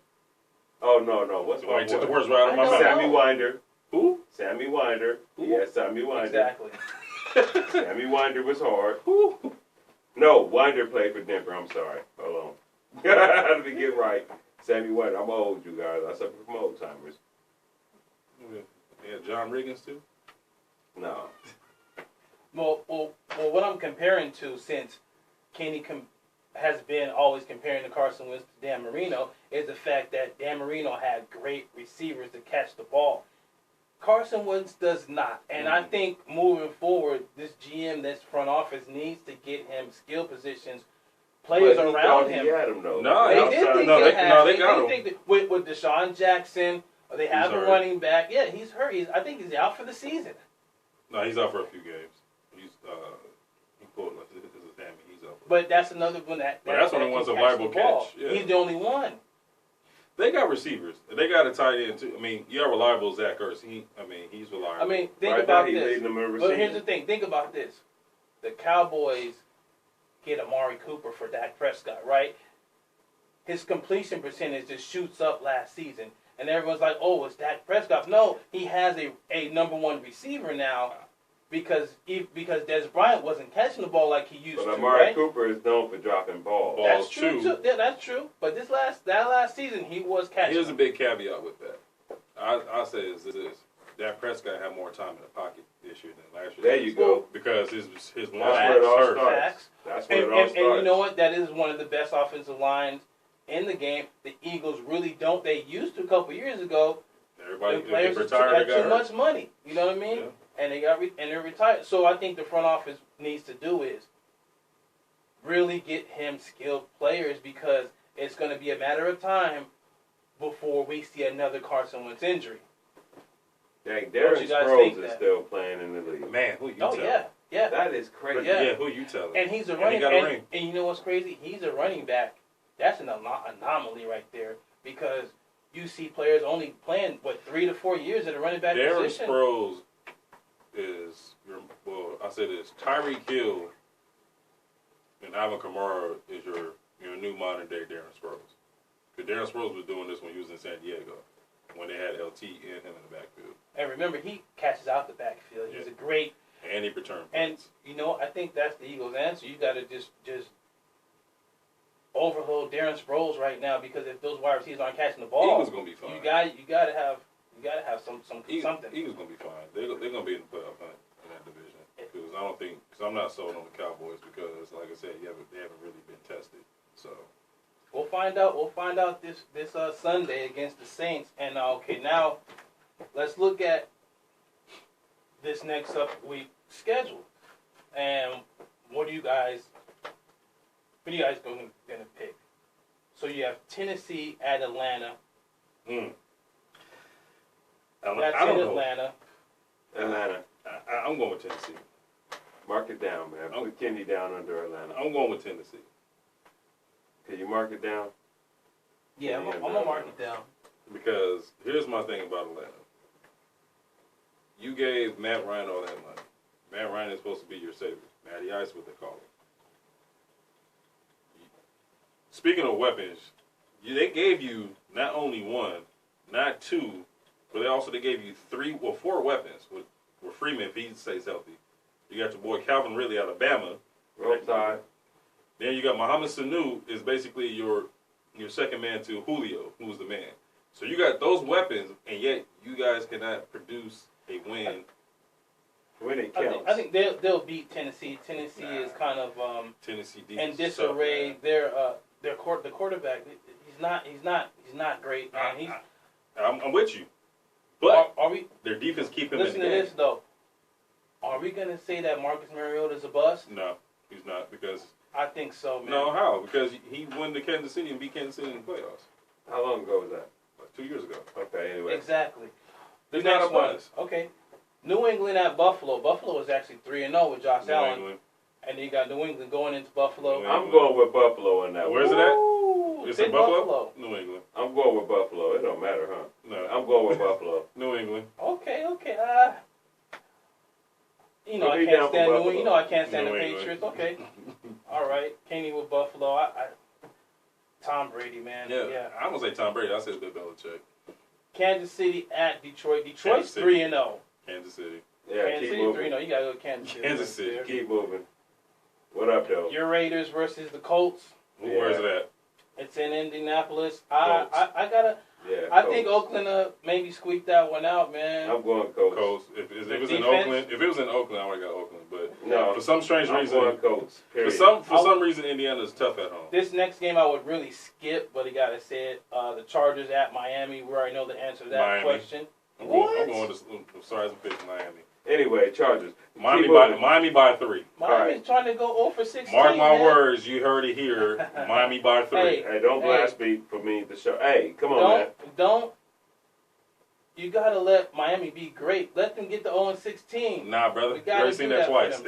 S4: Oh, no. What's
S3: my took the words right out of my mouth.
S4: Sammy Winder.
S3: Who?
S4: Sammy Winder.
S3: Who?
S4: Yeah, Sammy Winder.
S2: Exactly.
S4: Sammy Winder was hard. Who? No, Winder played for Denver. I'm sorry. Hold on. Let me get right. Sammy Winder. I'm old, you guys. I suffer from old timers.
S3: Yeah, John Riggins, too?
S4: No.
S2: Well, what I'm comparing to, since Kenny has been always comparing to Carson Wentz to Dan Marino, is the fact that Dan Marino had great receivers to catch the ball. Carson Wentz does not. And I think moving forward, this GM, this front office needs to get him skill positions, players around him.
S4: He had him, though.
S3: They got him.
S2: With Deshaun Jackson, they have a running back. Yeah, he's hurt. I think he's out for the season.
S3: No, he's out for a few games. He pulled his hammy. He's out.
S2: But that's another one
S3: that's when he wants a viable catch. Yeah.
S2: He's the only one.
S3: They got receivers. They got a tight end too. I mean, you have reliable Zach Ertz. He's reliable.
S2: I mean, think about this. But here's the thing. Think about this. The Cowboys get Amari Cooper for Dak Prescott, right? His completion percentage just shoots up last season. And everyone's like, oh, it's Dak Prescott. No, he has a number 1 receiver now because Dez Bryant wasn't catching the ball like he used to,
S4: But Amari
S2: right?
S4: Cooper is known for dropping balls.
S2: That's true, too. Yeah, that's true. But that last season, he was catching.
S3: Here's a big caveat with that. I'll say is this. Dak Prescott had more time in the pocket this year than last year.
S4: There you go.
S3: Because his line
S4: was hurt.
S2: That's where it all starts. And you know what? That is one of the best offensive lines in the game. The Eagles really don't. They used to a couple years ago.
S3: Everybody,
S2: the players had too much money. You know what I mean? Yeah. And they're retired. So I think the front office needs to do is really get him skilled players because it's going to be a matter of time before we see another Carson Wentz injury.
S4: Dang, Darren Sproles is still playing in the league.
S3: Man, who you telling?
S2: Yeah.
S4: That is crazy.
S2: Yeah,
S3: who you telling?
S2: And he's a running back. And you know what's crazy? He's a running back. That's an anomaly right there because you see players only playing, 3 to 4 years at a running back position.
S3: Darren Sproles is, I say this, Tyreek Hill and Alvin Kamara is your new modern day Darren Sproles. Because Darren Sproles was doing this when he was in San Diego, when they had LT and him in the backfield.
S2: And remember, he catches out the backfield. He's a great...
S3: And he returns.
S2: And, you know, I think that's the Eagles' answer. You got to just overload Darren Sproles right now because if those wide receivers aren't catching the ball,
S3: Eagles gonna be fine.
S2: You gotta have something.
S3: Eagles gonna be fine. They're gonna be in the playoff hunt in that division because I'm not sold on the Cowboys because, like I said, they haven't really been tested. So
S2: we'll find out. We'll find out this Sunday against the Saints. And okay, now let's look at this next week schedule. And what are you guys gonna pick? So you have Tennessee at Atlanta. That's in Atlanta.
S4: Atlanta.
S3: I'm going with Tennessee.
S4: Mark it down, man. Put Kenny down under Atlanta.
S3: I'm going with Tennessee.
S4: Can you mark it down?
S2: Yeah, I'm gonna mark it down.
S3: Because here's my thing about Atlanta. You gave Matt Ryan all that money. Matt Ryan is supposed to be your savior. Matty Ice, what they call him. Speaking of weapons, they gave you not only one, not two, but they gave you 4 weapons with Freeman if he stays healthy. You got your boy Calvin Ridley out of Bama.
S4: Roll Tide.
S3: Then you got Mohamed Sanu is basically your second man to Julio, who's the man. So you got those weapons, and yet you guys cannot produce a win.
S4: When it counts.
S2: I think they'll beat Tennessee. Tennessee is kind of
S3: Tennessee
S2: in disarray. The quarterback, he's not great, man.
S3: I'm with you, but
S2: are we?
S3: Their defense keep him in the game.
S2: Listen to this though. Are we gonna say that Marcus Mariota is a bust?
S3: No, he's not because.
S2: I think so, man.
S3: No, how? Because he won to Kansas City and beat Kansas City in the playoffs.
S4: How long ago was that?
S3: Like 2 years ago.
S4: Okay, anyway.
S2: Exactly.
S3: He's not a bust.
S2: Okay. New England at Buffalo. Buffalo is actually 3-0 with Josh Allen.
S3: England.
S2: And then you got New England going into Buffalo.
S4: I'm going with Buffalo in that one.
S3: Where's it at? It's in Buffalo? New England.
S4: I'm going with Buffalo. It don't matter, huh?
S3: No.
S4: I'm going with Buffalo.
S3: New England.
S2: Okay. I can't stand New England. I can't stand the Patriots. Okay. All right. Kenny with Buffalo. Tom Brady, man.
S3: Yeah. I'm going to say Tom Brady. I said Bill Belichick.
S2: Kansas City at Detroit. Detroit's 3-0.
S3: Kansas City.
S4: Yeah,
S2: Kansas City 3-0. You got to go to Kansas City.
S3: Kansas City.
S4: Keep moving. What up, though?
S2: Your Raiders versus the Colts.
S3: Where's it at?
S2: It's in Indianapolis. I gotta.
S4: Yeah,
S2: I think Oakland maybe squeaked that one out, man.
S4: I'm going Colts.
S3: Colts. If it was in Oakland, I would have got Oakland. But
S4: no,
S3: for some strange reason,
S4: I'm going Colts.
S3: For some reason, Indiana's tough at home.
S2: This next game I would really skip, but I gotta say it. The Chargers at Miami. We already know the answer to that question.
S3: I'm going to Stars and Fish, Miami.
S4: Anyway, Chargers.
S3: Miami by 3.
S2: Miami's trying to go 0-for-16.
S3: Mark my words, you heard it here. Miami by 3.
S4: Hey, don't blaspheme for me to show. Hey, come on, man.
S2: Don't. You gotta let Miami be great. Let them get the 0-16.
S3: Nah, brother.
S2: We gotta
S3: You've seen that twice.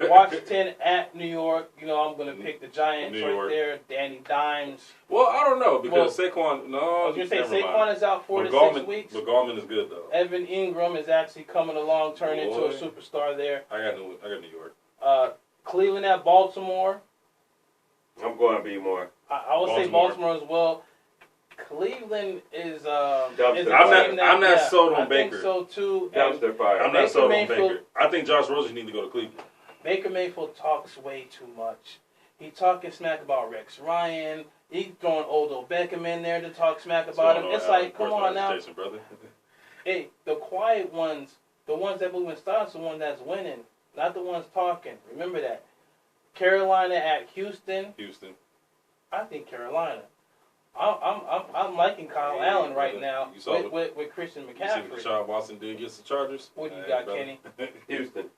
S2: Washington at New York. I'm gonna pick the Giants there. Danny Dimes.
S3: Well, I don't know because Saquon. No,
S2: I was gonna say Saquon is out 4 to 6 weeks.
S3: But Gallman is good though.
S2: Evan Ingram is actually coming along, turning into a superstar there.
S3: I got New York.
S2: Cleveland at Baltimore.
S4: I'm going to be more.
S2: I would say Baltimore as well. Cleveland is.
S3: I'm not sold on Baker.
S2: I think so too.
S4: Dumpster fire.
S3: I'm not sold on Baker. I think Josh Rosen need to go to Cleveland.
S2: Baker Mayfield talks way too much. He talking smack about Rex Ryan. He throwing Odell Beckham in there to talk smack about him. It's like, come on now. Hey, the quiet ones, the ones that move in stars, the one that's winning, not the ones talking. Remember that. Carolina at Houston. I think Carolina. I'm liking Kyle Allen right now with Christian McCaffrey.
S3: You see what Deshaun Watson did against the Chargers?
S2: What do you got,
S3: brother.
S2: Kenny?
S3: Houston.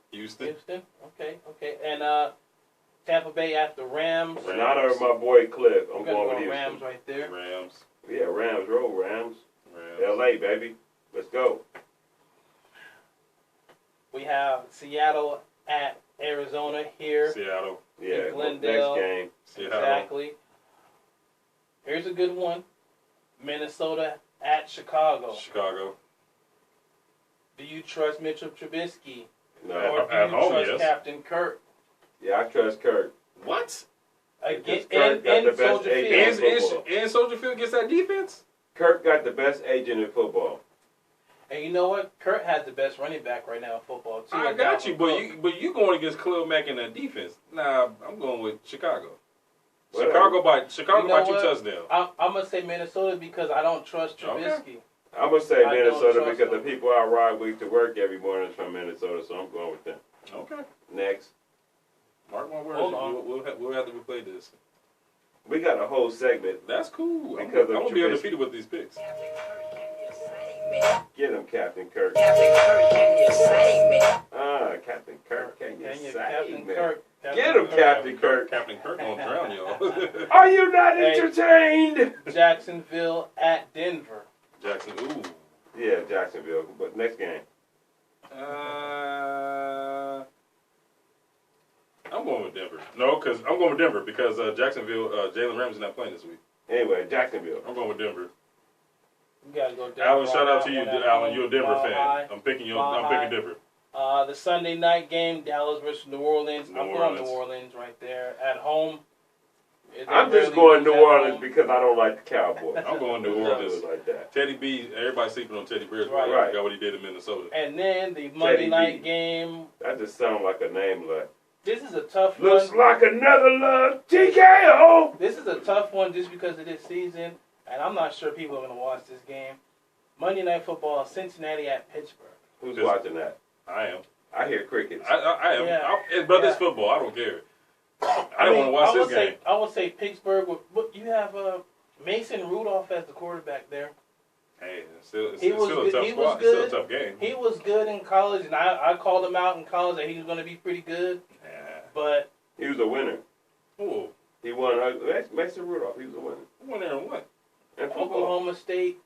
S2: Okay. And Tampa Bay at the Rams.
S4: Renata or my boy Cliff. I'm going with Houston.
S2: Rams right there.
S3: Rams.
S4: Yeah, Rams. Roll Rams. LA, baby. Let's go.
S2: We have Seattle at Arizona here.
S3: Seattle.
S4: Yeah,
S2: Glendale.
S4: next game.
S3: Seattle.
S2: Exactly. Here's a good one. Minnesota at Chicago. Do you trust Mitchell Trubisky?
S4: No.
S2: Or do you trust Captain Kirk?
S4: Yeah, I trust Kirk.
S3: What?
S2: Again,
S4: in Soldier Field.
S3: And Soldier Field gets that defense?
S4: Kirk got the best agent in football.
S2: And you know what? Kurt has the best running back right now in football, too.
S3: I got you, but you going against Khalil Mack in that defense. Nah, I'm going with Chicago. Chicago by
S2: You know
S3: 2
S2: what?
S3: touchdowns.
S2: I'm gonna say Minnesota because I don't trust Trubisky.
S4: I'm gonna say
S2: I don't
S4: Minnesota
S2: trust
S4: because
S2: them.
S4: the people I ride with to work every morning is from Minnesota, so I'm going with them.
S3: Okay.
S4: Next.
S3: Mark my words.
S2: Hold on.
S3: We'll have to replay this.
S4: We got a whole segment.
S3: That's cool. I'm
S4: Because
S3: gonna
S4: of
S3: be
S4: Trubisky.
S3: undefeated with these picks.
S4: Get him, Captain Kirk.
S9: Captain Kirk, can you save me?
S4: Captain Kirk, can you
S2: Can you,
S4: save
S2: Captain
S4: me?
S2: Kirk?
S4: Get him, Captain Kirk.
S3: Captain Kirk gonna drown y'all.
S4: Are you not
S2: Hey.
S4: entertained?
S2: Jacksonville at Denver.
S3: Jackson. Ooh.
S4: Yeah, Jacksonville. But next game.
S3: I'm going with Denver. No, I'm going with Denver because Jacksonville, Jalen Ramsey's not playing this week.
S4: Anyway, Jacksonville.
S3: I'm going with Denver.
S2: You gotta go Denver.
S3: Alan, shout
S2: on
S3: out
S2: that
S3: to you,
S2: one at
S3: Alan.
S2: home.
S3: You're a Denver
S2: Mile
S3: fan.
S2: high.
S3: I'm picking
S2: Mile high.
S3: Denver.
S2: The Sunday night game, Dallas versus New Orleans.
S3: New
S2: I'm going
S3: Orleans.
S2: New Orleans right there at home.
S4: I'm just going New Orleans because I don't like the Cowboys.
S3: I'm going New
S4: I'll
S3: Orleans.
S4: do it like that.
S3: Teddy B. Everybody's sleeping on Teddy Bridgewater.
S2: Right.
S4: Right.
S3: Got what he did in Minnesota.
S2: And then the Monday
S4: Teddy
S2: night
S4: B.
S2: game.
S4: That just sounds like a name like.
S2: This is a tough
S4: Looks
S2: one.
S4: like another love TKO.
S2: This is a tough one just because of this season, and I'm not sure people are going to watch this game. Monday Night Football, Cincinnati at Pittsburgh.
S4: Who's
S3: Just-
S4: watching that?
S3: I am.
S4: I hear crickets.
S3: I am.
S2: Yeah.
S3: But it's
S2: Yeah.
S3: football. I don't care. I don't want to watch this game.
S2: I would say Pittsburgh. But you have Mason Rudolph as the quarterback there.
S3: Hey, it's still a
S2: He was
S3: tough
S2: good.
S3: squad. It's still a tough game.
S2: He was good in college, and I called him out in college that he was going to be pretty good.
S3: Yeah.
S2: But
S4: He was a winner.
S3: Ooh.
S4: He won. Mason Rudolph. He was a winner.
S3: Who won there and what?
S4: And football.
S2: Oklahoma State,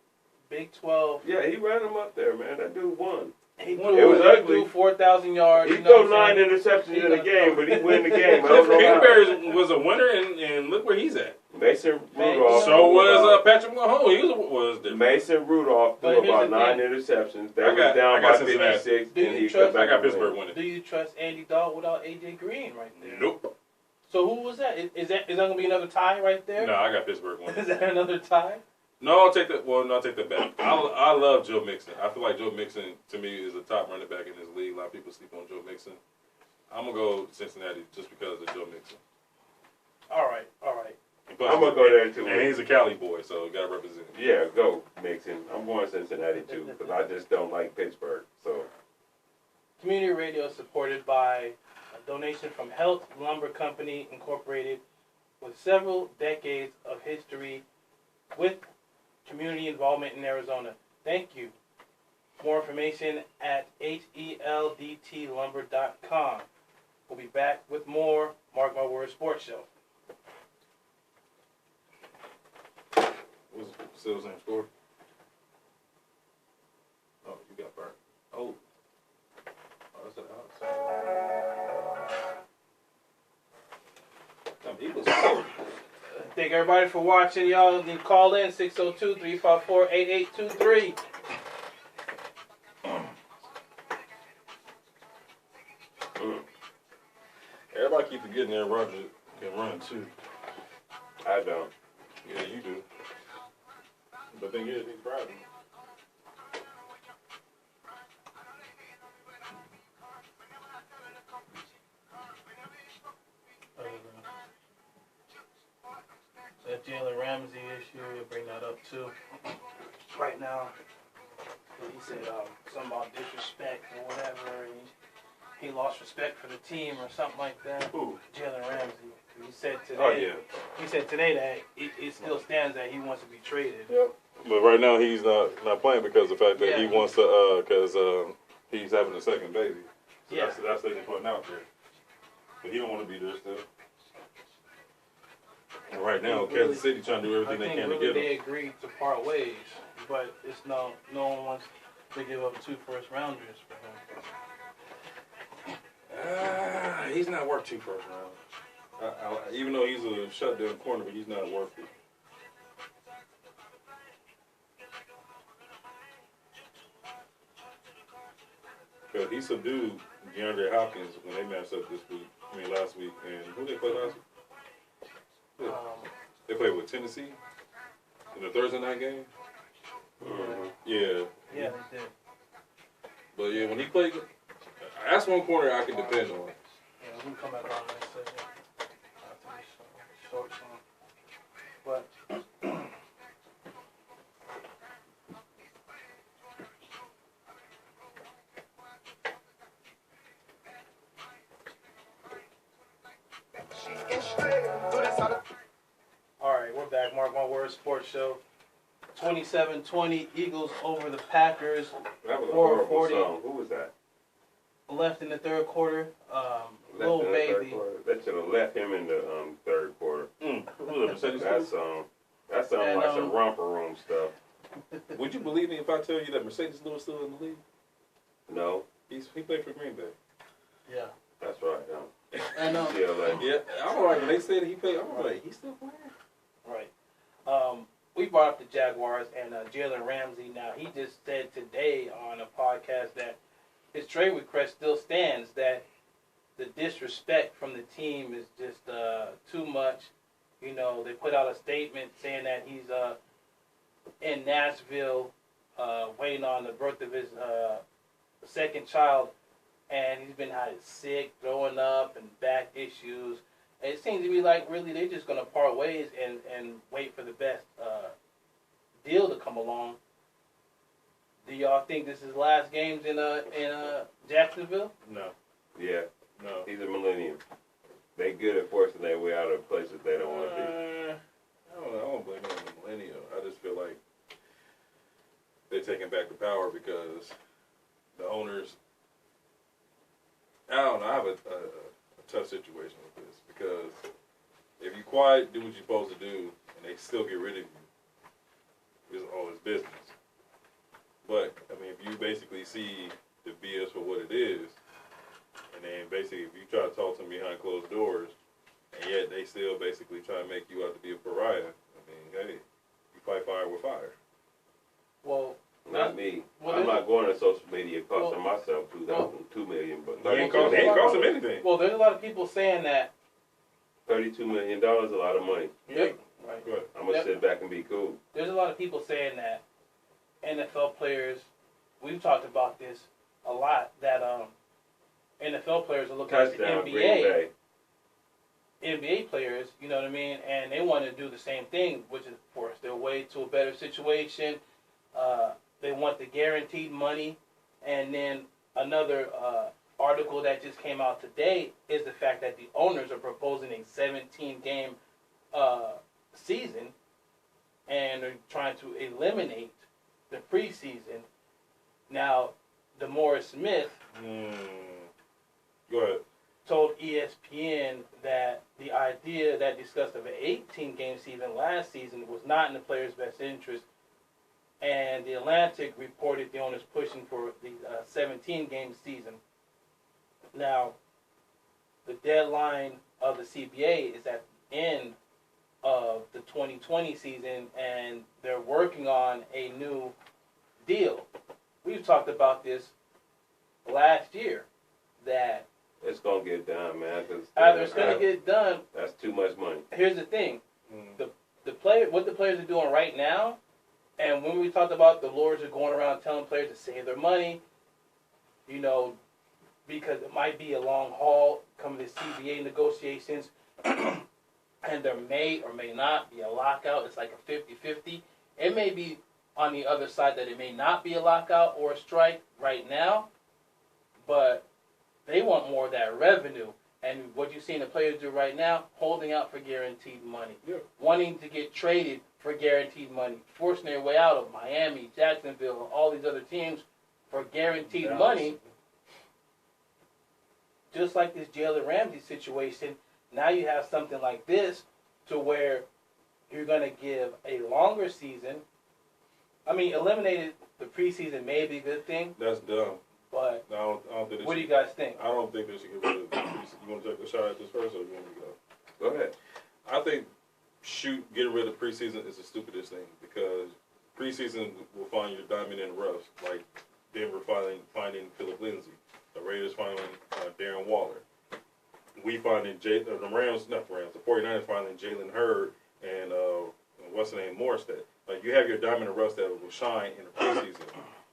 S2: Big 12.
S4: Yeah, he ran him up there, man. That dude won.
S2: He
S4: It was ugly.
S2: threw 4,000 yards.
S4: He
S2: you know
S4: threw
S2: what I'm
S4: 9
S2: saying?
S4: interceptions in the
S2: gonna
S4: game, but he win the game. I
S3: Cliff
S4: don't know how.
S3: Kingsbury was a winner, and look where he's at.
S4: Mason
S2: Man,
S4: Rudolph.
S3: So was Patrick Mahomes. He was there.
S4: Mason Rudolph
S2: But
S4: threw
S2: here's
S4: about
S2: the
S4: 9
S2: thing.
S4: interceptions. They
S3: I
S4: was
S3: got
S4: down by
S3: Cincinnati.
S4: 56,
S2: Do
S4: and
S2: you
S4: he
S2: trust-
S4: come back
S3: I got
S4: and win.
S3: Pittsburgh winning.
S2: Do you trust Andy Dalton without AJ Green right there?
S3: Nope.
S2: So who was that? Is that going to be another tie right there?
S3: No, I got Pittsburgh winning.
S2: Is that another tie?
S3: No, I'll take that. Well, no, I'll take that back. I love Joe Mixon. I feel like Joe Mixon, to me, is a top running back in this league. A lot of people sleep on Joe Mixon. I'm going to go Cincinnati just because of Joe Mixon.
S2: All right.
S3: Plus,
S4: I'm going to go there, too.
S3: And he's a Cali boy, so got to represent him.
S4: Yeah, go, Mixon. I'm going Cincinnati, too, because I just don't like Pittsburgh. So,
S2: Community radio is supported by a donation from Health Lumber Company Incorporated, with several decades of history with community involvement in Arizona. Thank you. More information at heldtlumber.com. We'll be back with more Mark My Words Sports Show.
S3: What's still the same score? Oh, you got burnt. Oh, that's it. Eagles.
S2: Thank everybody for watching. Y'all can call in 602-354-8823.
S3: Everybody keep forgetting Aaron Rodgers can run too.
S4: I don't.
S3: Yeah, you do. The thing is, he's proud of him.
S2: That Jalen Ramsey issue, you'll bring that up too. Right now, he said something about disrespect or whatever, and he lost respect for the team or something like that.
S3: Who?
S2: Jalen Ramsey. He said today.
S3: Oh, yeah.
S2: He said today that it still stands that he wants to be traded.
S3: Yep. But right now he's not playing because of the fact that he
S2: Yeah.
S3: wants to because he's having a second baby. So
S2: Yeah.
S3: that's what they're putting out there. But he don't want to be there still. And right now, Kansas City trying to do everything they can to get him.
S2: They agreed to part ways, but it's no one wants to give up 2 first-rounders for him.
S3: He's not worth 2 first rounds. Even though he's a shutdown corner, but he's not worth it. Because he subdued DeAndre Hopkins when they matched up last week. And who they played last week? They played with Tennessee in the Thursday night game. Yeah.
S2: Yeah, they did.
S3: But yeah, when he played, that's one corner I can depend on.
S2: Yeah, we can come back on that second. After this short song. Bird Sports Show. 27-20, Eagles over the Packers.
S4: That was a horrible song. Who was that?
S2: Left in the third quarter. Lil Baby.
S4: They should have left him in the third quarter. That sounds like some romper room stuff.
S3: Would you believe me if I tell you that Mercedes Lewis still in the league?
S4: No.
S3: He played for Green Bay.
S2: Yeah.
S4: That's right. Yeah.
S2: And
S3: yeah, I was like, when they said he played, I was like, he's still playing.
S2: Right. We brought up the Jaguars and Jalen Ramsey. Now, he just said today on a podcast that his trade request still stands, that the disrespect from the team is just too much. You know, they put out a statement saying that he's in Nashville waiting on the birth of his second child, and he's been sick, throwing up, and back issues. It seems to be like really they're just going to part ways and wait for the best deal to come along. Do y'all think this is the last games in Jacksonville?
S3: No.
S4: Yeah.
S3: No.
S4: He's a millennium. They good at forcing their way out of places they don't want to be.
S3: I don't blame him on the millennial. I just feel like they're taking back the power because the owners. I don't know. I have a tough situation with this because if you quiet, do what you're supposed to do, and they still get rid of you, it's all his business. But I mean, if you basically see the BS for what it is, and then basically if you try to talk to them behind closed doors, and yet they still basically try to make you out to be a pariah, I mean, hey, you fight fire with fire.
S2: Well,
S4: not me. I'm not going to social media costing myself $2 million, but
S3: it ain't cost him anything.
S2: Well, there's a lot of people saying that
S4: $32 million is a lot of money.
S2: Yeah, right.
S4: I'm gonna sit back and be cool.
S2: There's a lot of people saying that NFL players. We've talked about this a lot. That NFL players are looking at the NBA. NBA players, you know what I mean, and they want to do the same thing, which is force their way to a better situation. They want the guaranteed money, and then another article that just came out today is the fact that the owners are proposing a 17-game season, and they're trying to eliminate the preseason. Now, DeMaurice Smith
S3: Go ahead.
S2: told ESPN that the idea that discussed of an 18-game season last season was not in the players' best interest. And the Atlantic reported the owners pushing for the 17-game season. Now, the deadline of the CBA is at the end of the 2020 season, and they're working on a new deal. We've talked about this last year, that
S4: it's gonna get done, man.
S2: either it's gonna get done.
S4: That's too much money.
S2: Here's the thing: what the players are doing right now. And when we talked about the lords are going around telling players to save their money, you know, because it might be a long haul coming to CBA negotiations, and there may or may not be a lockout. It's like a 50-50. It may be on the other side that it may not be a lockout or a strike right now, but they want more of that revenue. And what you see the players do right now, holding out for guaranteed money, wanting to get traded for guaranteed money, forcing their way out of Miami, Jacksonville, all these other teams for guaranteed money. Just like this Jalen Ramsey situation, now you have something like this to where you're going to give a longer season. I mean, eliminated the preseason may be a good thing.
S3: That's dumb.
S2: But
S3: I don't think
S2: what do you guys think?
S3: I don't think they should get rid of the preseason. You want to take a shot at this first, or you want me to go?
S4: Go ahead.
S3: I think getting rid of preseason is the stupidest thing, because preseason will find your diamond in the rough, like Denver finding Philip Lindsay, the Raiders finding Darren Waller. We finding the 49ers finding Jalen Hurd and what's the name, Morstead. Like, you have your diamond in the rough that will shine in the preseason.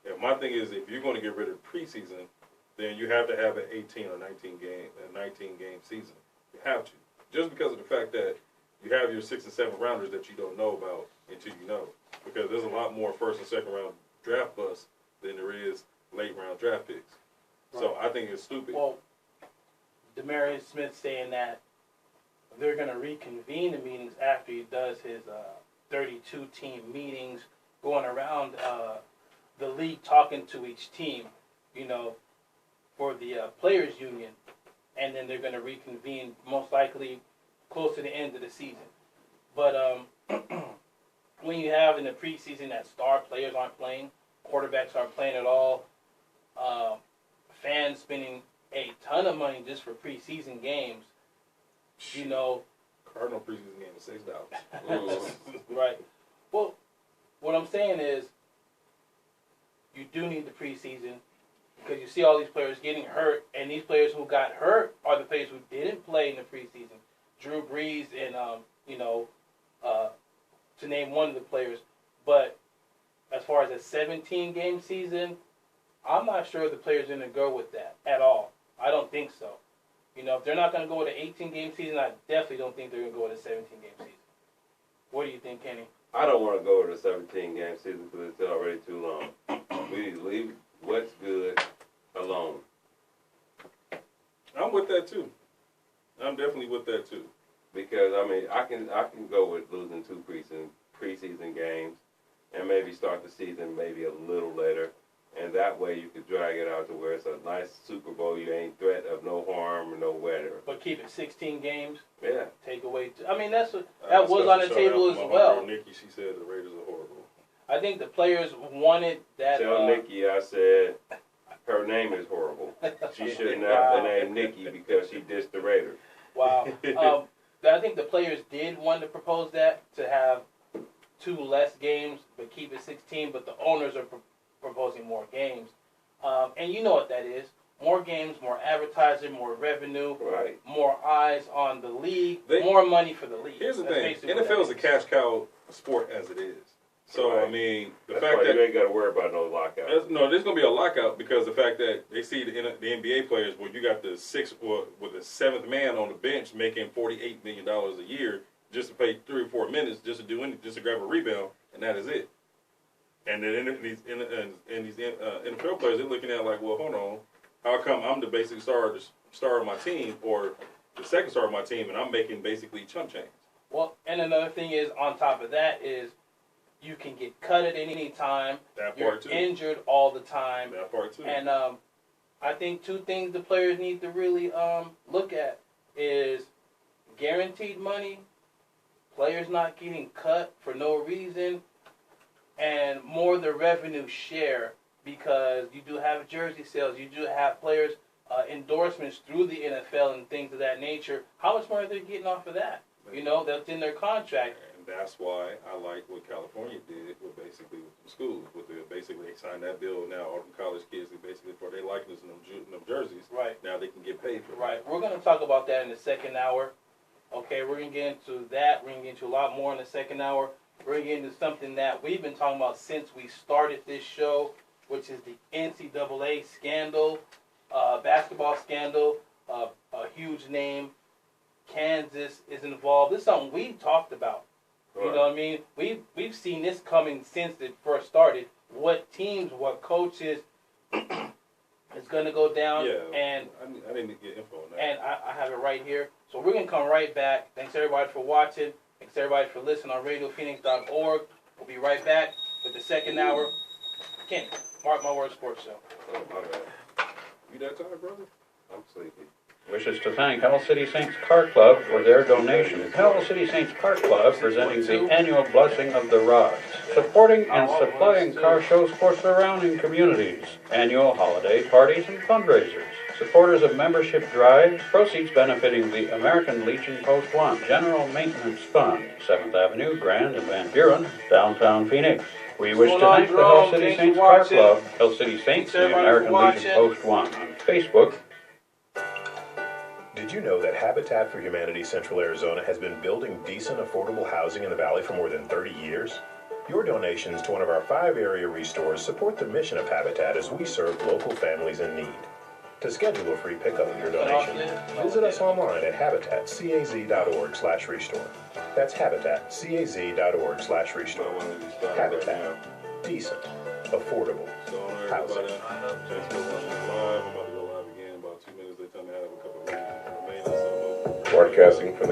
S3: And my thing is, if you're going to get rid of preseason, then you have to have an 18 or 19 game season. You have to, just because of the fact that you have your 6th and 7th rounders that you don't know about until you know, because there's a lot more 1st and 2nd round draft busts than there is late round draft picks. Right. So I think it's stupid.
S2: Well, DeMaurice Smith saying that they're going to reconvene the meetings after he does his 32 team meetings going around the league talking to each team, you know, for the players union, and then they're going to reconvene most likely close to the end of the season. But when you have in the preseason that star players aren't playing, quarterbacks aren't playing at all, fans spending a ton of money just for preseason games, you know.
S3: Cardinal preseason game is $6.
S2: Right. Well, what I'm saying is you do need the preseason because you see all these players getting hurt, and these players who got hurt are the players who didn't play in the preseason. Drew Brees and, you know, to name one of the players. But as far as a 17-game season, I'm not sure the players are going to go with that at all. I don't think so. You know, if they're not going to go with an 18-game season, I definitely don't think they're going to go with a 17-game season. What do you think, Kenny?
S4: I don't want to go with a 17-game season because it's already too long. We need to leave what's good alone.
S3: I'm with that too. I'm definitely with that too.
S4: Because I mean, I can go with losing 2 preseason games, and maybe start the season maybe a little later, and that way you could drag it out to where it's a nice Super Bowl. You ain't threat of no harm or no weather.
S2: But keep it 16 games.
S4: Yeah.
S2: Take away. I mean, that was on the table as well.
S3: Nikki, she said the Raiders are horrible.
S2: I think the players wanted that.
S4: Tell Nikki I said her name is horrible. She shouldn't have the name Nikki because she dissed the Raiders.
S2: Wow. I think the players did want to propose that, to have 2 less games but keep it 16. But the owners are proposing more games, and you know what that is: more games, more advertising, more revenue,
S4: right?
S2: More eyes on the league, more money for the league.
S3: Here's the thing: NFL is a cash cow sport as it is. So
S4: right.
S3: I mean, the
S4: That's
S3: fact
S4: why
S3: that
S4: you ain't got to worry about no lockout.
S3: No, there's gonna be a lockout because the fact that they see the NBA players, where you got the 7th man on the bench making $48 million a year just to play 3 or 4 minutes just to do anything, just to grab a rebound, and that is it. And then these NFL players, they're looking at it like, well, hold on, how come I'm the basic star of my team, or the second star of my team, and I'm making basically chump change?
S2: Well, and another thing is, on top of that is, you can get cut at any time.
S3: That
S2: You're
S3: part too.
S2: Injured all the time.
S3: That part too.
S2: And I think 2 things the players need to really look at is guaranteed money, players not getting cut for no reason, and more the revenue share, because you do have jersey sales, you do have players endorsements through the NFL and things of that nature. How much more are they getting off of that? You know, that's in their contract.
S3: And that's why I like what California did with basically with the schools. Basically, they signed that bill now. All the college kids, basically for their likeness in them jerseys.
S2: Right.
S3: Now they can get paid for it.
S2: Right. We're going to talk about that in the second hour. Okay, we're going to get into that. We're going to get into a lot more in the second hour. We're going to get into something that we've been talking about since we started this show, which is the NCAA scandal, basketball scandal, a huge name. Kansas is involved. This is something we talked about. You know what I mean? We've seen this coming since it first started. What teams, what coaches is going to go down.
S3: Yeah,
S2: and
S3: I didn't get info on that.
S2: And I have it right here. So we're going to come right back. Thanks everybody for watching. Thanks everybody for listening on RadioPhoenix.org. We'll be right back with the second hour. Kenny, Mark My Words Sports Show.
S4: Oh, my bad.
S3: You that tired, brother?
S4: I'm sleepy.
S7: Wishes to thank Hell City Saints Car Club for their donation. Hell City Saints Car Club presenting the annual Blessing of the Rods, supporting and supplying car shows for surrounding communities, annual holiday parties and fundraisers. Supporters of membership drives, proceeds benefiting the American Legion Post 1 General Maintenance Fund, 7th Avenue, Grand and Van Buren, downtown Phoenix. We wish to thank the Hell City Saints Car Club, Hell City Saints, and the American Legion Post 1 on Facebook.
S10: Did you know that Habitat for Humanity Central Arizona has been building decent, affordable housing in the valley for more than 30 years? Your donations to one of our 5 area restores support the mission of Habitat as we serve local families in need. To schedule a free pickup of your donation, visit us online at habitatcaz.org/restore. That's habitatcaz.org/restore. Habitat. Decent, affordable housing.
S3: Broadcasting from the